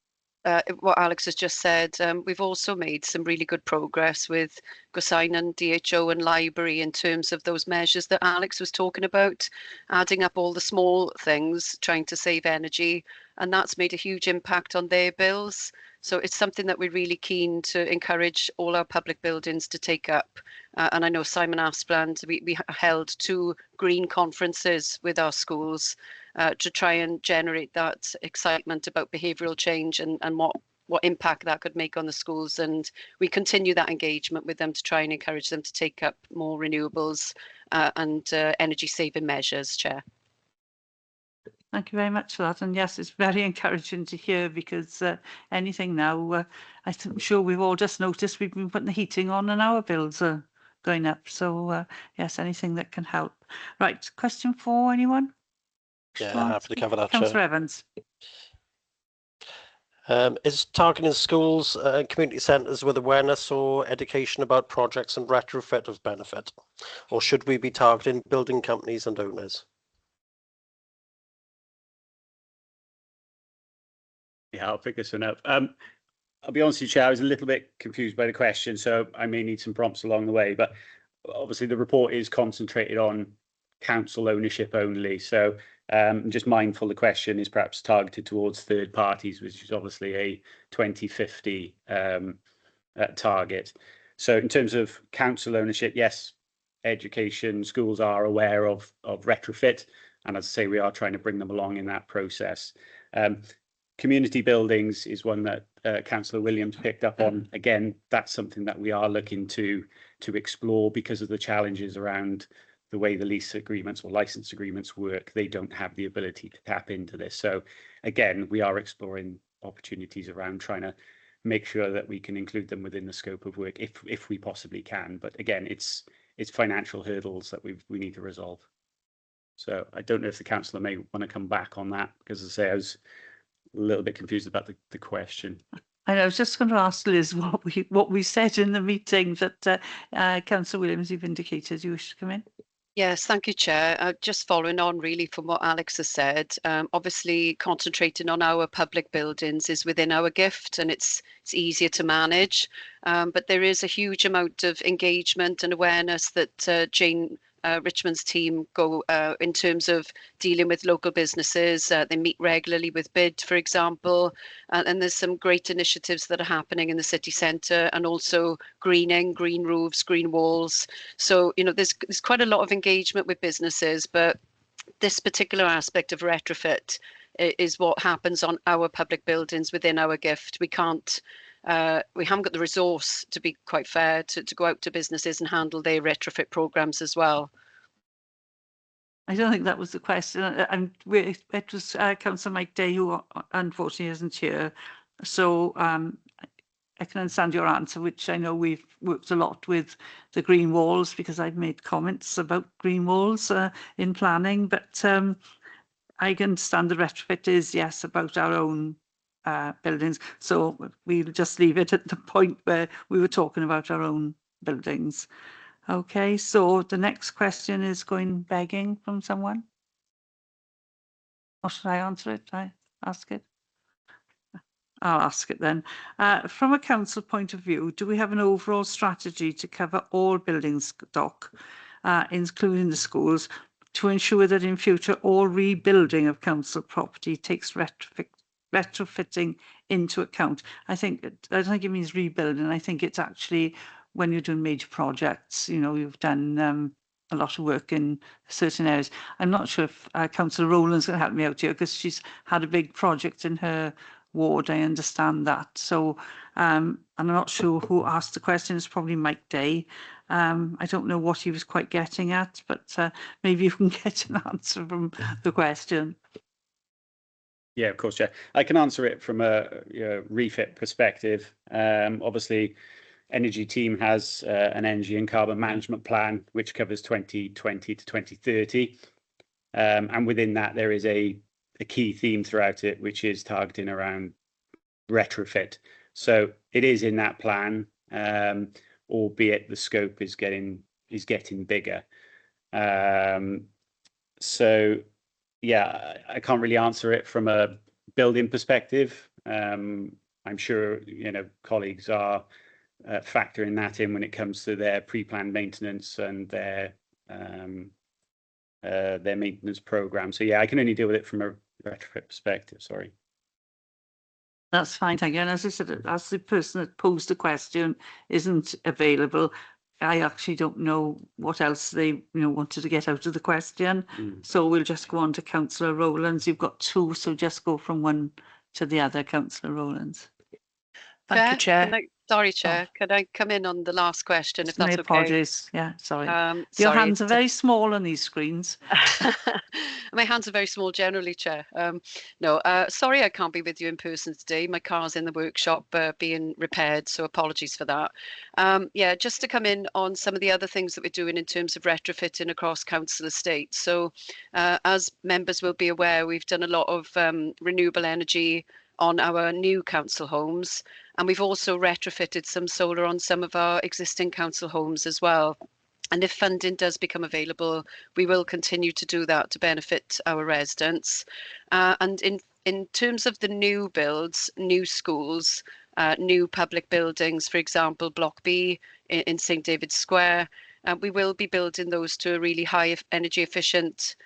what Alex has just said. We've also made some really good progress with Gosain, DHO and Library in terms of those measures that Alex was talking about, adding up all the small things, trying to save energy, and that's made a huge impact on their bills. So it's something that we're really keen to encourage all our public buildings to take up. And I know Simon Aspland, we held 2 green conferences with our schools to try and generate that excitement about behavioural change and what impact that could make on the schools. And we continue that engagement with them to try and encourage them to take up more renewables and energy saving measures, Chair. Thank you very much for that. And yes, it's very encouraging to hear, because anything now, I'm sure we've all just noticed we've been putting the heating on and our bills are going up. So yes, anything that can help. Right, question 4, anyone? Yeah, happy to cover that, Councillor Chair. Evans. Is targeting schools and community centres with awareness or education about projects and retrofit of benefit? Or should we be targeting building companies and owners? Yeah, I'll pick this one up. I'll be honest with you, Chair, I was a little bit confused by the question, so I may need some prompts along the way. But obviously the report is concentrated on council ownership only. So I'm just mindful the question is perhaps targeted towards third parties, which is obviously a 2050 target. So in terms of council ownership, yes, education, schools are aware of retrofit. And as I say, we are trying to bring them along in that process. Community buildings is one that Councillor Williams picked up on. Again, that's something that we are looking to explore because of the challenges around the way the lease agreements or license agreements work. They don't have the ability to tap into this. So again, we are exploring opportunities around trying to make sure that we can include them within the scope of work if we possibly can. But again, it's financial hurdles that we need to resolve. So I don't know if the councillor may want to come back on that, because as I say, I was a little bit confused about the question. I was just going to ask Liz what we said in the meeting that Councillor Williams, you've indicated you wish to come in. Yes, thank you, Chair. Just following on really from what Alex has said, obviously concentrating on our public buildings is within our gift and it's easier to manage. But there is a huge amount of engagement and awareness that Jane Richmond's team go in terms of dealing with local businesses. They meet regularly with BID, for example, and there's some great initiatives that are happening in the city centre, and also greening, green roofs, green walls. So, you know, there's quite a lot of engagement with businesses, but this particular aspect of retrofit is what happens on our public buildings within our gift. We can't, we haven't got the resource, to be quite fair, to go out to businesses and handle their retrofit programs as well. I don't think that was the question. And it was Councillor Mike Day, who unfortunately isn't here. So I can understand your answer, which I know we've worked a lot with the green walls, because I've made comments about green walls in planning. But I can understand the retrofit is, yes, about our own buildings. So we'll just leave it at the point where we were talking about our own buildings. Okay, so the next question is going begging from someone. Or should I answer it? I ask it? I'll ask it then. From a council point of view, do we have an overall strategy to cover all building stock, including the schools, to ensure that in future all rebuilding of council property takes retrofitting into account? I don't think it means rebuilding. I think it's actually when you're doing major projects, you know, you've done a lot of work in certain areas. I'm not sure if Councillor Rowland's going to help me out here, because she's had a big project in her ward. I understand that. So and I'm not sure who asked the question. It's probably Mike Day. I don't know what he was quite getting at, but maybe you can get an answer from the question. Yeah, of course, yeah. I can answer it from a refit perspective. Obviously, Energy team has an energy and carbon management plan which covers 2020 to 2030, and within that there is a key theme throughout it, which is targeting around retrofit. So it is in that plan, albeit the scope is getting bigger. So yeah, I can't really answer it from a building perspective. I'm sure, you know, colleagues are factoring that in when it comes to their pre-planned maintenance and their maintenance program. So yeah, I can only deal with it from a retrofit perspective. Sorry. That's fine, thank you. And as I said, as the person that posed the question isn't available, I actually don't know what else they wanted to get out of the question. So we'll just go on to Councillor Rowlands. You've got two, so just go from one to the other, Councillor Rowlands. Thank you, Chair. Sorry, Chair. Can I come in on the last question, if that's okay? My apologies. Yeah, sorry. Your Sorry, hands are very small on these screens. My hands are very small generally, Chair. No, sorry I can't be with you in person today. My car's in the workshop being repaired, so apologies for that. Yeah, just to come in on some of the other things that we're doing in terms of retrofitting across council estates. So as members will be aware, we've done a lot of renewable energy on our new council homes, and we've also retrofitted some solar on some of our existing council homes as well. And if funding does become available, we will continue to do that to benefit our residents. And in terms of the new builds, new schools, new public buildings, for example, Block B in St David's Square, we will be building those to a really high energy efficient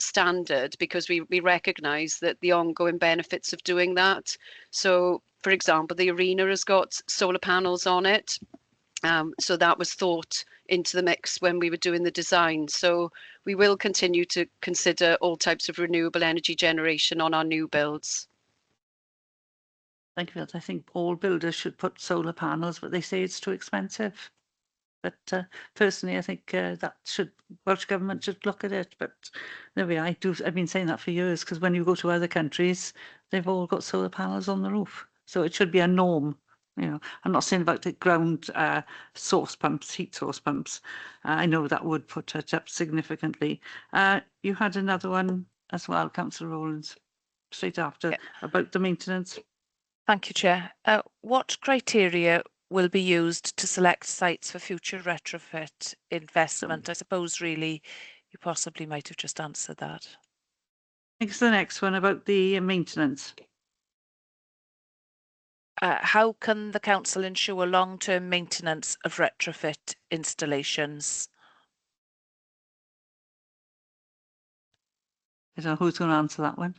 standard, because we recognise that the ongoing benefits of doing that. So, for example, the arena has got solar panels on it. So that was thought into the mix when we were doing the design. So we will continue to consider all types of renewable energy generation on our new builds. Thank you. I think all builders should put solar panels, but they say it's too expensive. But personally, I think Welsh Government should look at it. But there we are. I've been saying that for years, because when you go to other countries, they've all got solar panels on the roof. So it should be a norm. You know, I'm not saying about the ground source pumps, heat source pumps. I know that would put it up significantly. You had another one as well, Councillor Rowlands, straight after, about the maintenance. Thank you, Chair. What criteria will be used to select sites for future retrofit investment? I suppose really you possibly might have just answered that. Next, the next one about the maintenance. How can the council ensure long-term maintenance of retrofit installations? I don't know who's going to answer that one.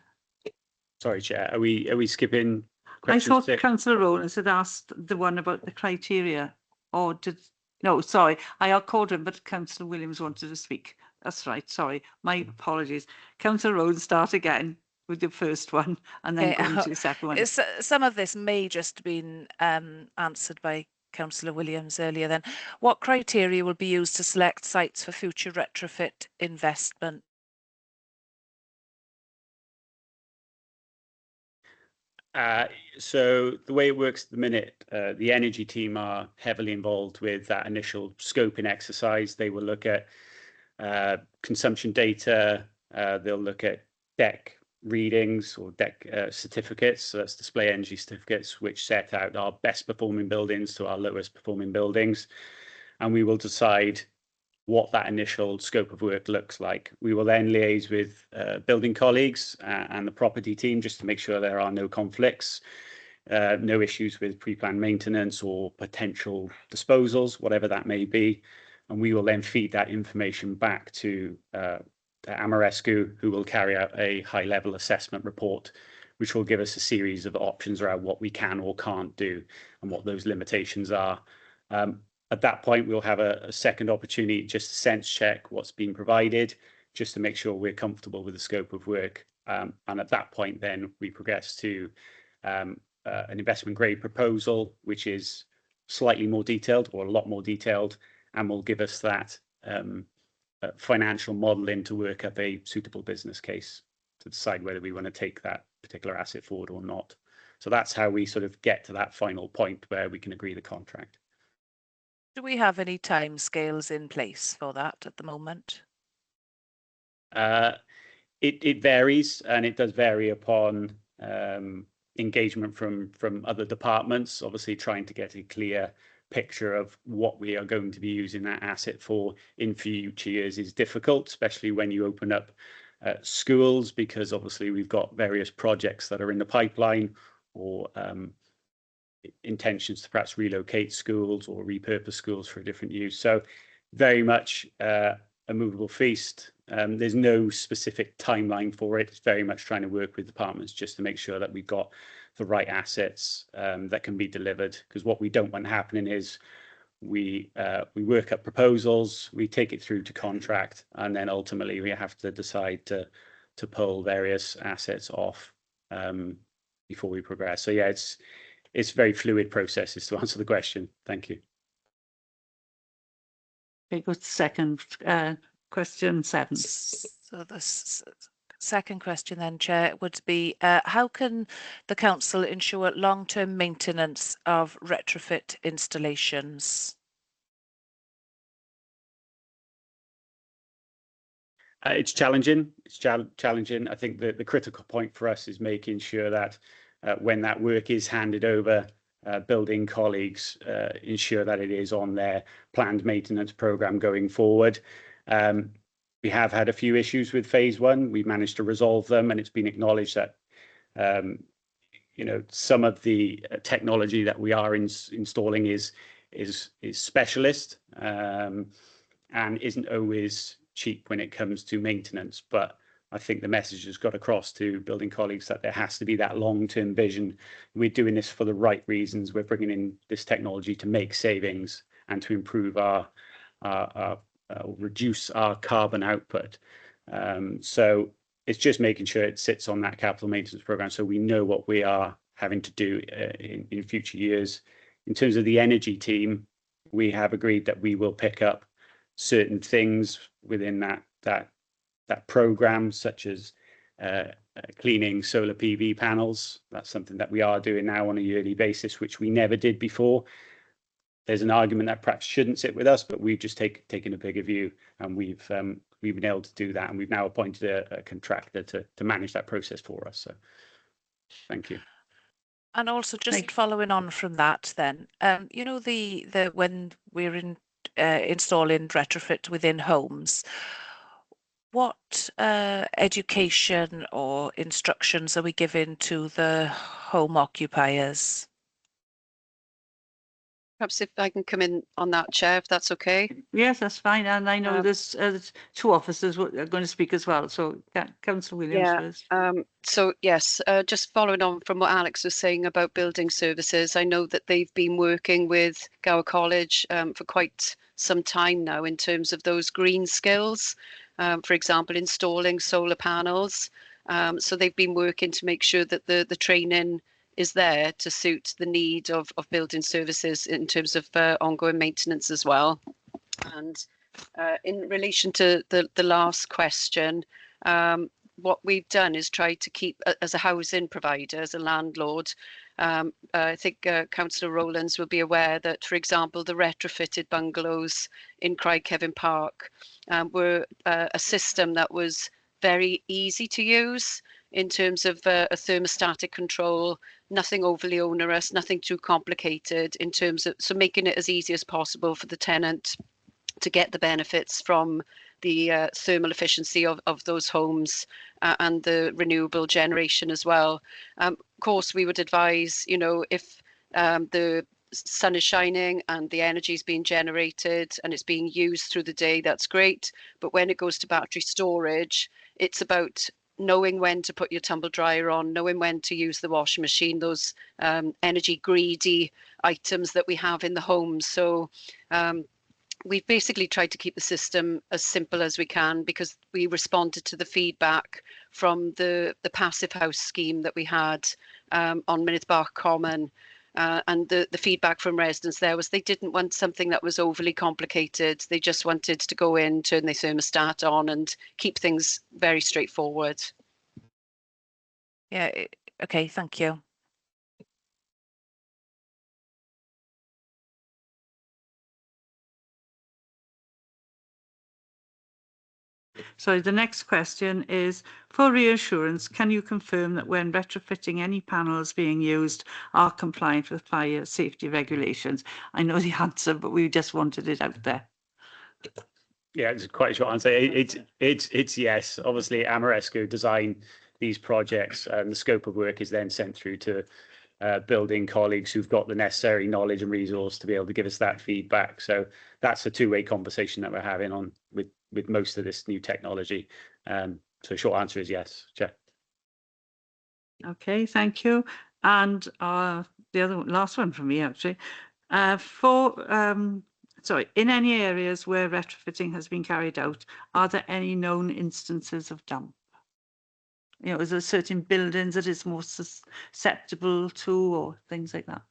Sorry, Chair. Are we skipping I question thought 6? Councillor Rowlands had asked the one about the criteria, or did, no, sorry, I called him, but Councillor Williams wanted to speak. That's right, sorry, my apologies. Councillor Rowlands, start again with the first one and then Okay, go into the second one. Some of this may just have been answered by Councillor Williams earlier then. What criteria will be used to select sites for future retrofit investment? So the way it works at the minute, the energy team are heavily involved with that initial scoping exercise. They will look at consumption data. They'll look at DEC readings or DEC certificates. So that's display energy certificates, which set out our best performing buildings to our lowest performing buildings. And we will decide what that initial scope of work looks like. We will then liaise with building colleagues and the property team just to make sure there are no conflicts, no issues with pre-planned maintenance or potential disposals, whatever that may be. And we will then feed that information back to Amorescu, who will carry out a high-level assessment report, which will give us a series of options around what we can or can't do and what those limitations are. At that point, we'll have a second opportunity just to sense check what's been provided, just to make sure we're comfortable with the scope of work. And at that point, then we progress to an investment grade proposal, which is slightly more detailed or a lot more detailed, and will give us that financial modeling to work up a suitable business case to decide whether we want to take that particular asset forward or not. So that's how we sort of get to that final point where we can agree the contract. Do we have any timescales in place for that at the moment? It varies, and it does vary upon engagement from other departments, obviously trying to get a clear picture of what we are going to be using that asset for in future years is difficult, especially when you open up schools, because obviously we've got various projects that are in the pipeline or intentions to perhaps relocate schools or repurpose schools for a different use. So very much a movable feast. There's no specific timeline for it. It's very much trying to work with departments just to make sure that we've got the right assets that can be delivered. Because what we don't want happening is we work up proposals, we take it through to contract, and then ultimately we have to decide to pull various assets off before we progress. So yeah, it's very fluid processes to answer the question. Thank you. Okay, go to second question 7. So the second question then, Chair, would be how can the council ensure long-term maintenance of retrofit installations? It's challenging. It's challenging. I think the critical point for us is making sure that when that work is handed over, building colleagues ensure that it is on their planned maintenance program going forward. We have had a few issues with phase 1. We've managed to resolve them, and it's been acknowledged that some of the technology that we are installing is specialist and isn't always cheap when it comes to maintenance. But I think the message has got across to building colleagues that there has to be that long-term vision. We're doing this for the right reasons. We're bringing in this technology to make savings and to improve our reduce our carbon output. So it's just making sure it sits on that capital maintenance program so we know what we are having to do in future years. In terms of the energy team, we have agreed that we will pick up certain things within that program, such as cleaning solar PV panels. That's something that we are doing now on a yearly basis, which we never did before. There's an argument that perhaps shouldn't sit with us, but we've just taken a bigger view, and we've been able to do that, and we've now appointed a contractor to manage that process for us. So, thank you. And also, just following on from that, then, the when we're installing retrofit within homes, what education or instructions are we giving to the home occupiers? Perhaps if I can come in on that, Chair, if that's okay. Yes, that's fine. And I know there's two officers who are going to speak as well. So Councillor Williams first. So yes, just following on from what Alex was saying about building services, I know that they've been working with Gower College for quite some time now in terms of those green skills, for example, installing solar panels. So they've been working to make sure that the training is there to suit the need of building services in terms of ongoing maintenance as well. And in relation to the last question, what we've done is try to keep, as a housing provider, as a landlord, I think Councillor Rowlands will be aware that, for example, the retrofitted bungalows in Craigkevin Park were a system that was very easy to use in terms of a thermostatic control, nothing overly onerous, nothing too complicated in terms of, so making it as easy as possible for the tenant to get the benefits from the thermal efficiency of those homes and the renewable generation as well. Of course, we would advise, you know, if the sun is shining and the energy is being generated and it's being used through the day, that's great. But when it goes to battery storage, it's about knowing when to put your tumble dryer on, knowing when to use the washing machine, those energy greedy items that we have in the home. So we've basically tried to keep the system as simple as we can because we responded to the feedback from the passive house scheme that we had on Mynydd Common. And the feedback from residents there was they didn't want something that was overly complicated. They just wanted to go in, turn their thermostat on and keep things very straightforward. Yeah, okay, thank you. So the next question is, for reassurance, can you confirm that when retrofitting any panels being used are compliant with fire safety regulations? I know the answer, but we just wanted it out there. Yeah, it's quite a short answer. It's yes. Obviously, Amoresco design these projects, and the scope of work is then sent through to building colleagues who've got the necessary knowledge and resource to be able to give us that feedback. So that's a two-way conversation that we're having on with most of this new technology. So short answer is yes, Chair. Okay, thank you. And the last one from me actually, sorry, in any areas where retrofitting has been carried out, are there any known instances of damp? You know, is there certain buildings that it's more susceptible to, or things like that?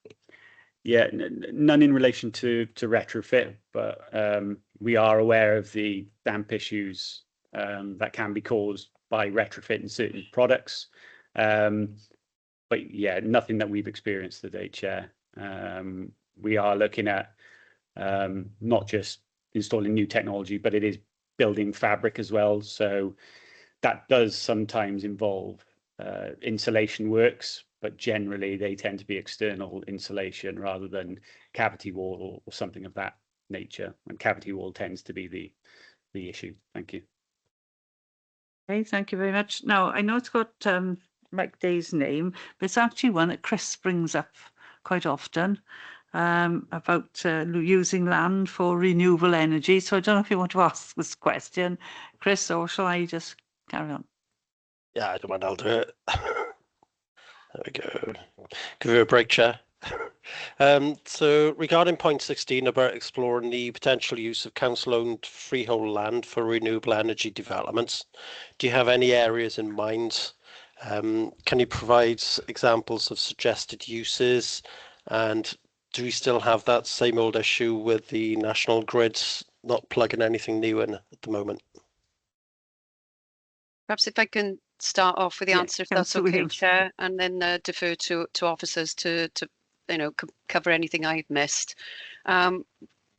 Yeah, none in relation to retrofit, but we are aware of the damp issues that can be caused by retrofit in certain products. But yeah, nothing that we've experienced today, Chair. We are looking at not just installing new technology, but it is building fabric as well. So that does sometimes involve insulation works, but generally they tend to be external insulation rather than cavity wall or something of that nature. And cavity wall tends to be the issue. Thank you. Okay, thank you very much. Now, I know it's got Mike Day's name, but it's actually one that Chris brings up quite often about using land for renewable energy. So I don't know if you want to ask this question, Chris, or shall I just carry on? Yeah, I don't mind, I'll do it. There we go. Give you a break, Chair. So regarding point 16 about exploring the potential use of council-owned freehold land for renewable energy developments, do you have any areas in mind? Can you provide examples of suggested uses? And do we still have that same old issue with the national grids not plugging anything new in at the moment? Perhaps if I can start off with the answer, if that's okay, Williams. Chair, and then defer to officers to you know, cover anything I've missed.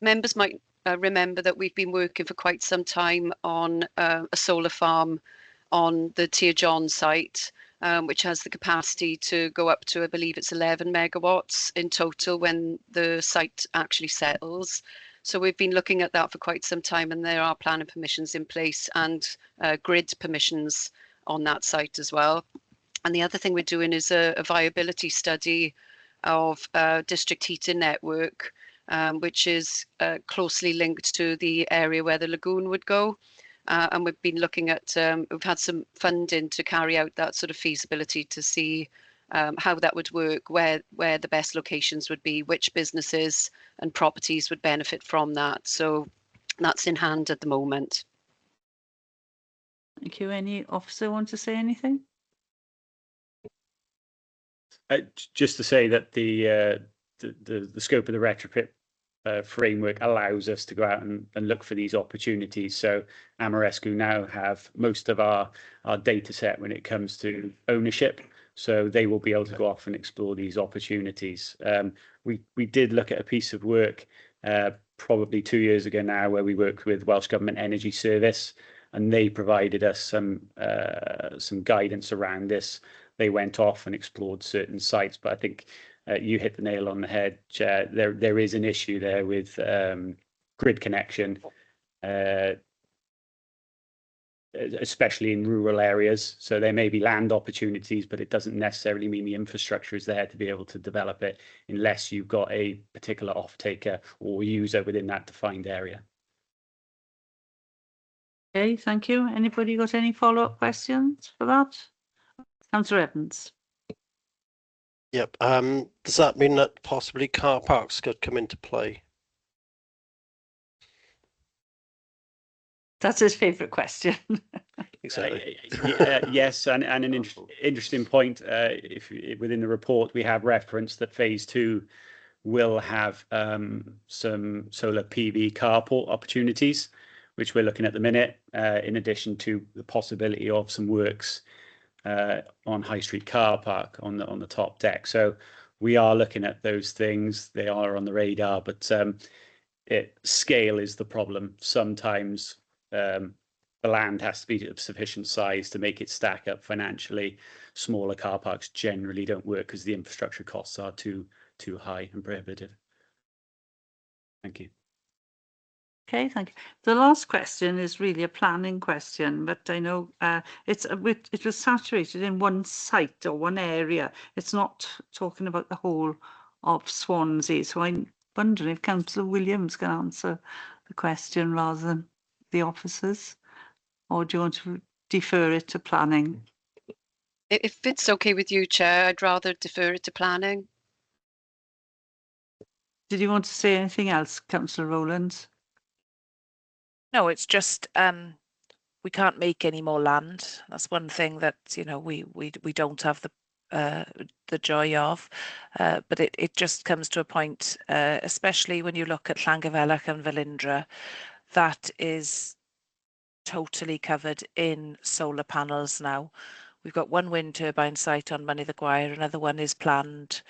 Members might remember that we've been working for quite some time on a solar farm on the Tir John site, which has the capacity to go up to, I believe it's 11 megawatts in total when the site actually settles. So we've been looking at that for quite some time, and there are planning permissions in place and grid permissions on that site as well. And the other thing we're doing is a viability study of district heating network which is closely linked to the area where the lagoon would go. And we've been looking at, we've had some funding to carry out that sort of feasibility to see how that would work, where the best locations would be, which businesses and properties would benefit from that. So that's in hand at the moment. Thank you. Any officer want to say anything? Just to say that the scope of the retrofit framework allows us to go out and look for these opportunities. So Amorescu now have most of our data set when it comes to ownership. So they will be able to go off and explore these opportunities. We did look at a piece of work probably 2 years ago now, where we worked with Welsh Government Energy Service, and they provided us some guidance around this. They went off and explored certain sites, but I think you hit the nail on the head, Chair. There is an issue there with grid connection, especially in rural areas. So there may be land opportunities, but it doesn't necessarily mean the infrastructure is there to be able to develop it unless you've got a particular off-taker or user within that defined area. Okay, thank you. Anybody got any follow-up questions for that? Councillor Evans. Yep. Does that mean that possibly car parks could come into play? That's his favourite question. Exactly. Yes, and an interesting point. If within the report we have reference that phase 2 will have some solar PV carport opportunities, which we're looking at the minute, in addition to the possibility of some works on High Street car park on the top deck. So we are looking at those things. They are on the radar, but scale is the problem. Sometimes the land has to be of sufficient size to make it stack up financially. Smaller car parks generally don't work because the infrastructure costs are too high and prohibitive. Thank you. Okay, thank you. The last question is really a planning question, but I know it was saturated in one site or one area. It's not talking about the whole of Swansea. So I'm wondering if Councillor Williams can answer the question rather than the officers, or do you want to defer it to planning? If it's okay with you, Chair, I'd rather defer it to planning. Did you want to say anything else, Councillor Rowlands? No, it's just we can't make any more land. That's one thing that we don't have the joy of. But it just comes to a point, especially when you look at Llangyfelach and Felindra, that is totally covered in solar panels now. We've got one wind turbine site on Mynydd y Gwair, another one is planned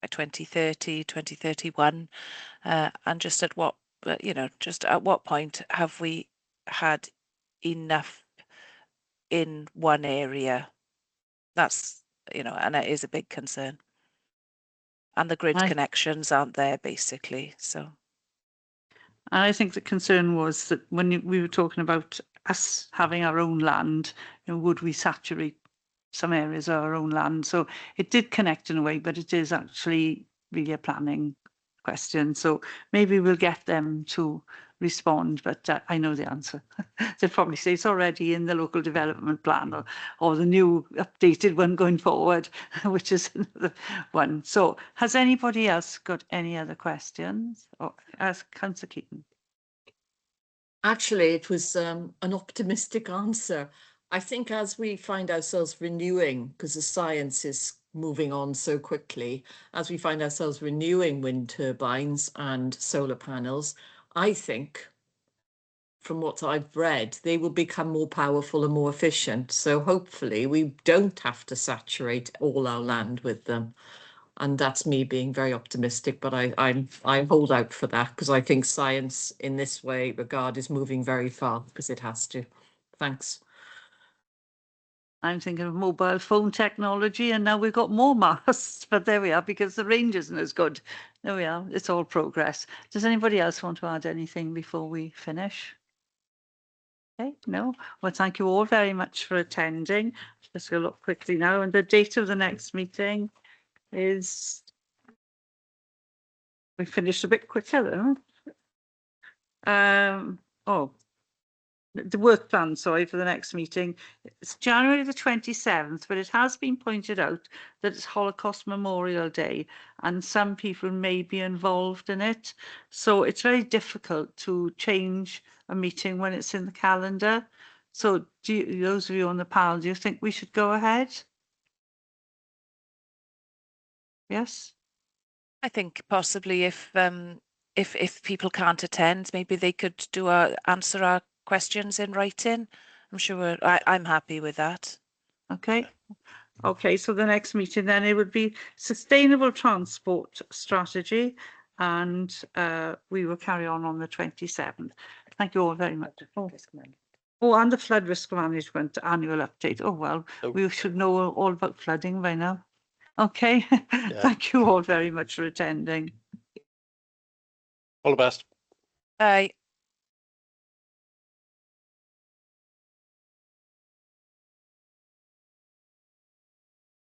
by 2030, 2031, and just at what point have we had enough in one area? That's and it is a big concern, and the grid connections aren't there basically. So I think the concern was that when we were talking about us having our own land, would we saturate some areas of our own land? So it did connect in a way, but it is actually really a planning question. So maybe we'll get them to respond, but I know the answer. They'll probably say it's already in the local development plan or the new updated one going forward, which is another one. So has anybody else got any other questions? Or ask Councillor Keaton. Actually, it was an optimistic answer. I think as we find ourselves renewing, because the science is moving on so quickly, as we find ourselves renewing wind turbines and solar panels, I think, from what I've read, they will become more powerful and more efficient. So hopefully we don't have to saturate all our land with them. And that's me being very optimistic, but I hold out for that because I think science in this regard is moving very far because it has to. Thanks. I'm thinking of mobile phone technology, and now we've got more masts, but there we are, because the range isn't as good. There we are, it's all progress. Does anybody else want to add anything before we finish? Okay, no? Well, thank you all very much for attending. Just go look quickly now, and the date of the next meeting is We finished a bit quicker though. Oh, the work plan, sorry, for the next meeting. It's January the 27th, but it has been pointed out that it's Holocaust Memorial Day and some people may be involved in it. So it's very difficult to change a meeting when it's in the calendar. So those of you on the panel, do you think we should go ahead? Yes? I think possibly if people can't attend, maybe they could answer our questions in writing. I'm sure I'm happy with that. Okay. Okay, so the next meeting then it would be sustainable transport strategy, and we will carry on the 27th. Thank you all very much. Oh, and the flood risk management annual update. Oh well, we should know all about flooding by now. Okay, thank you all very much for attending. All the best. Bye.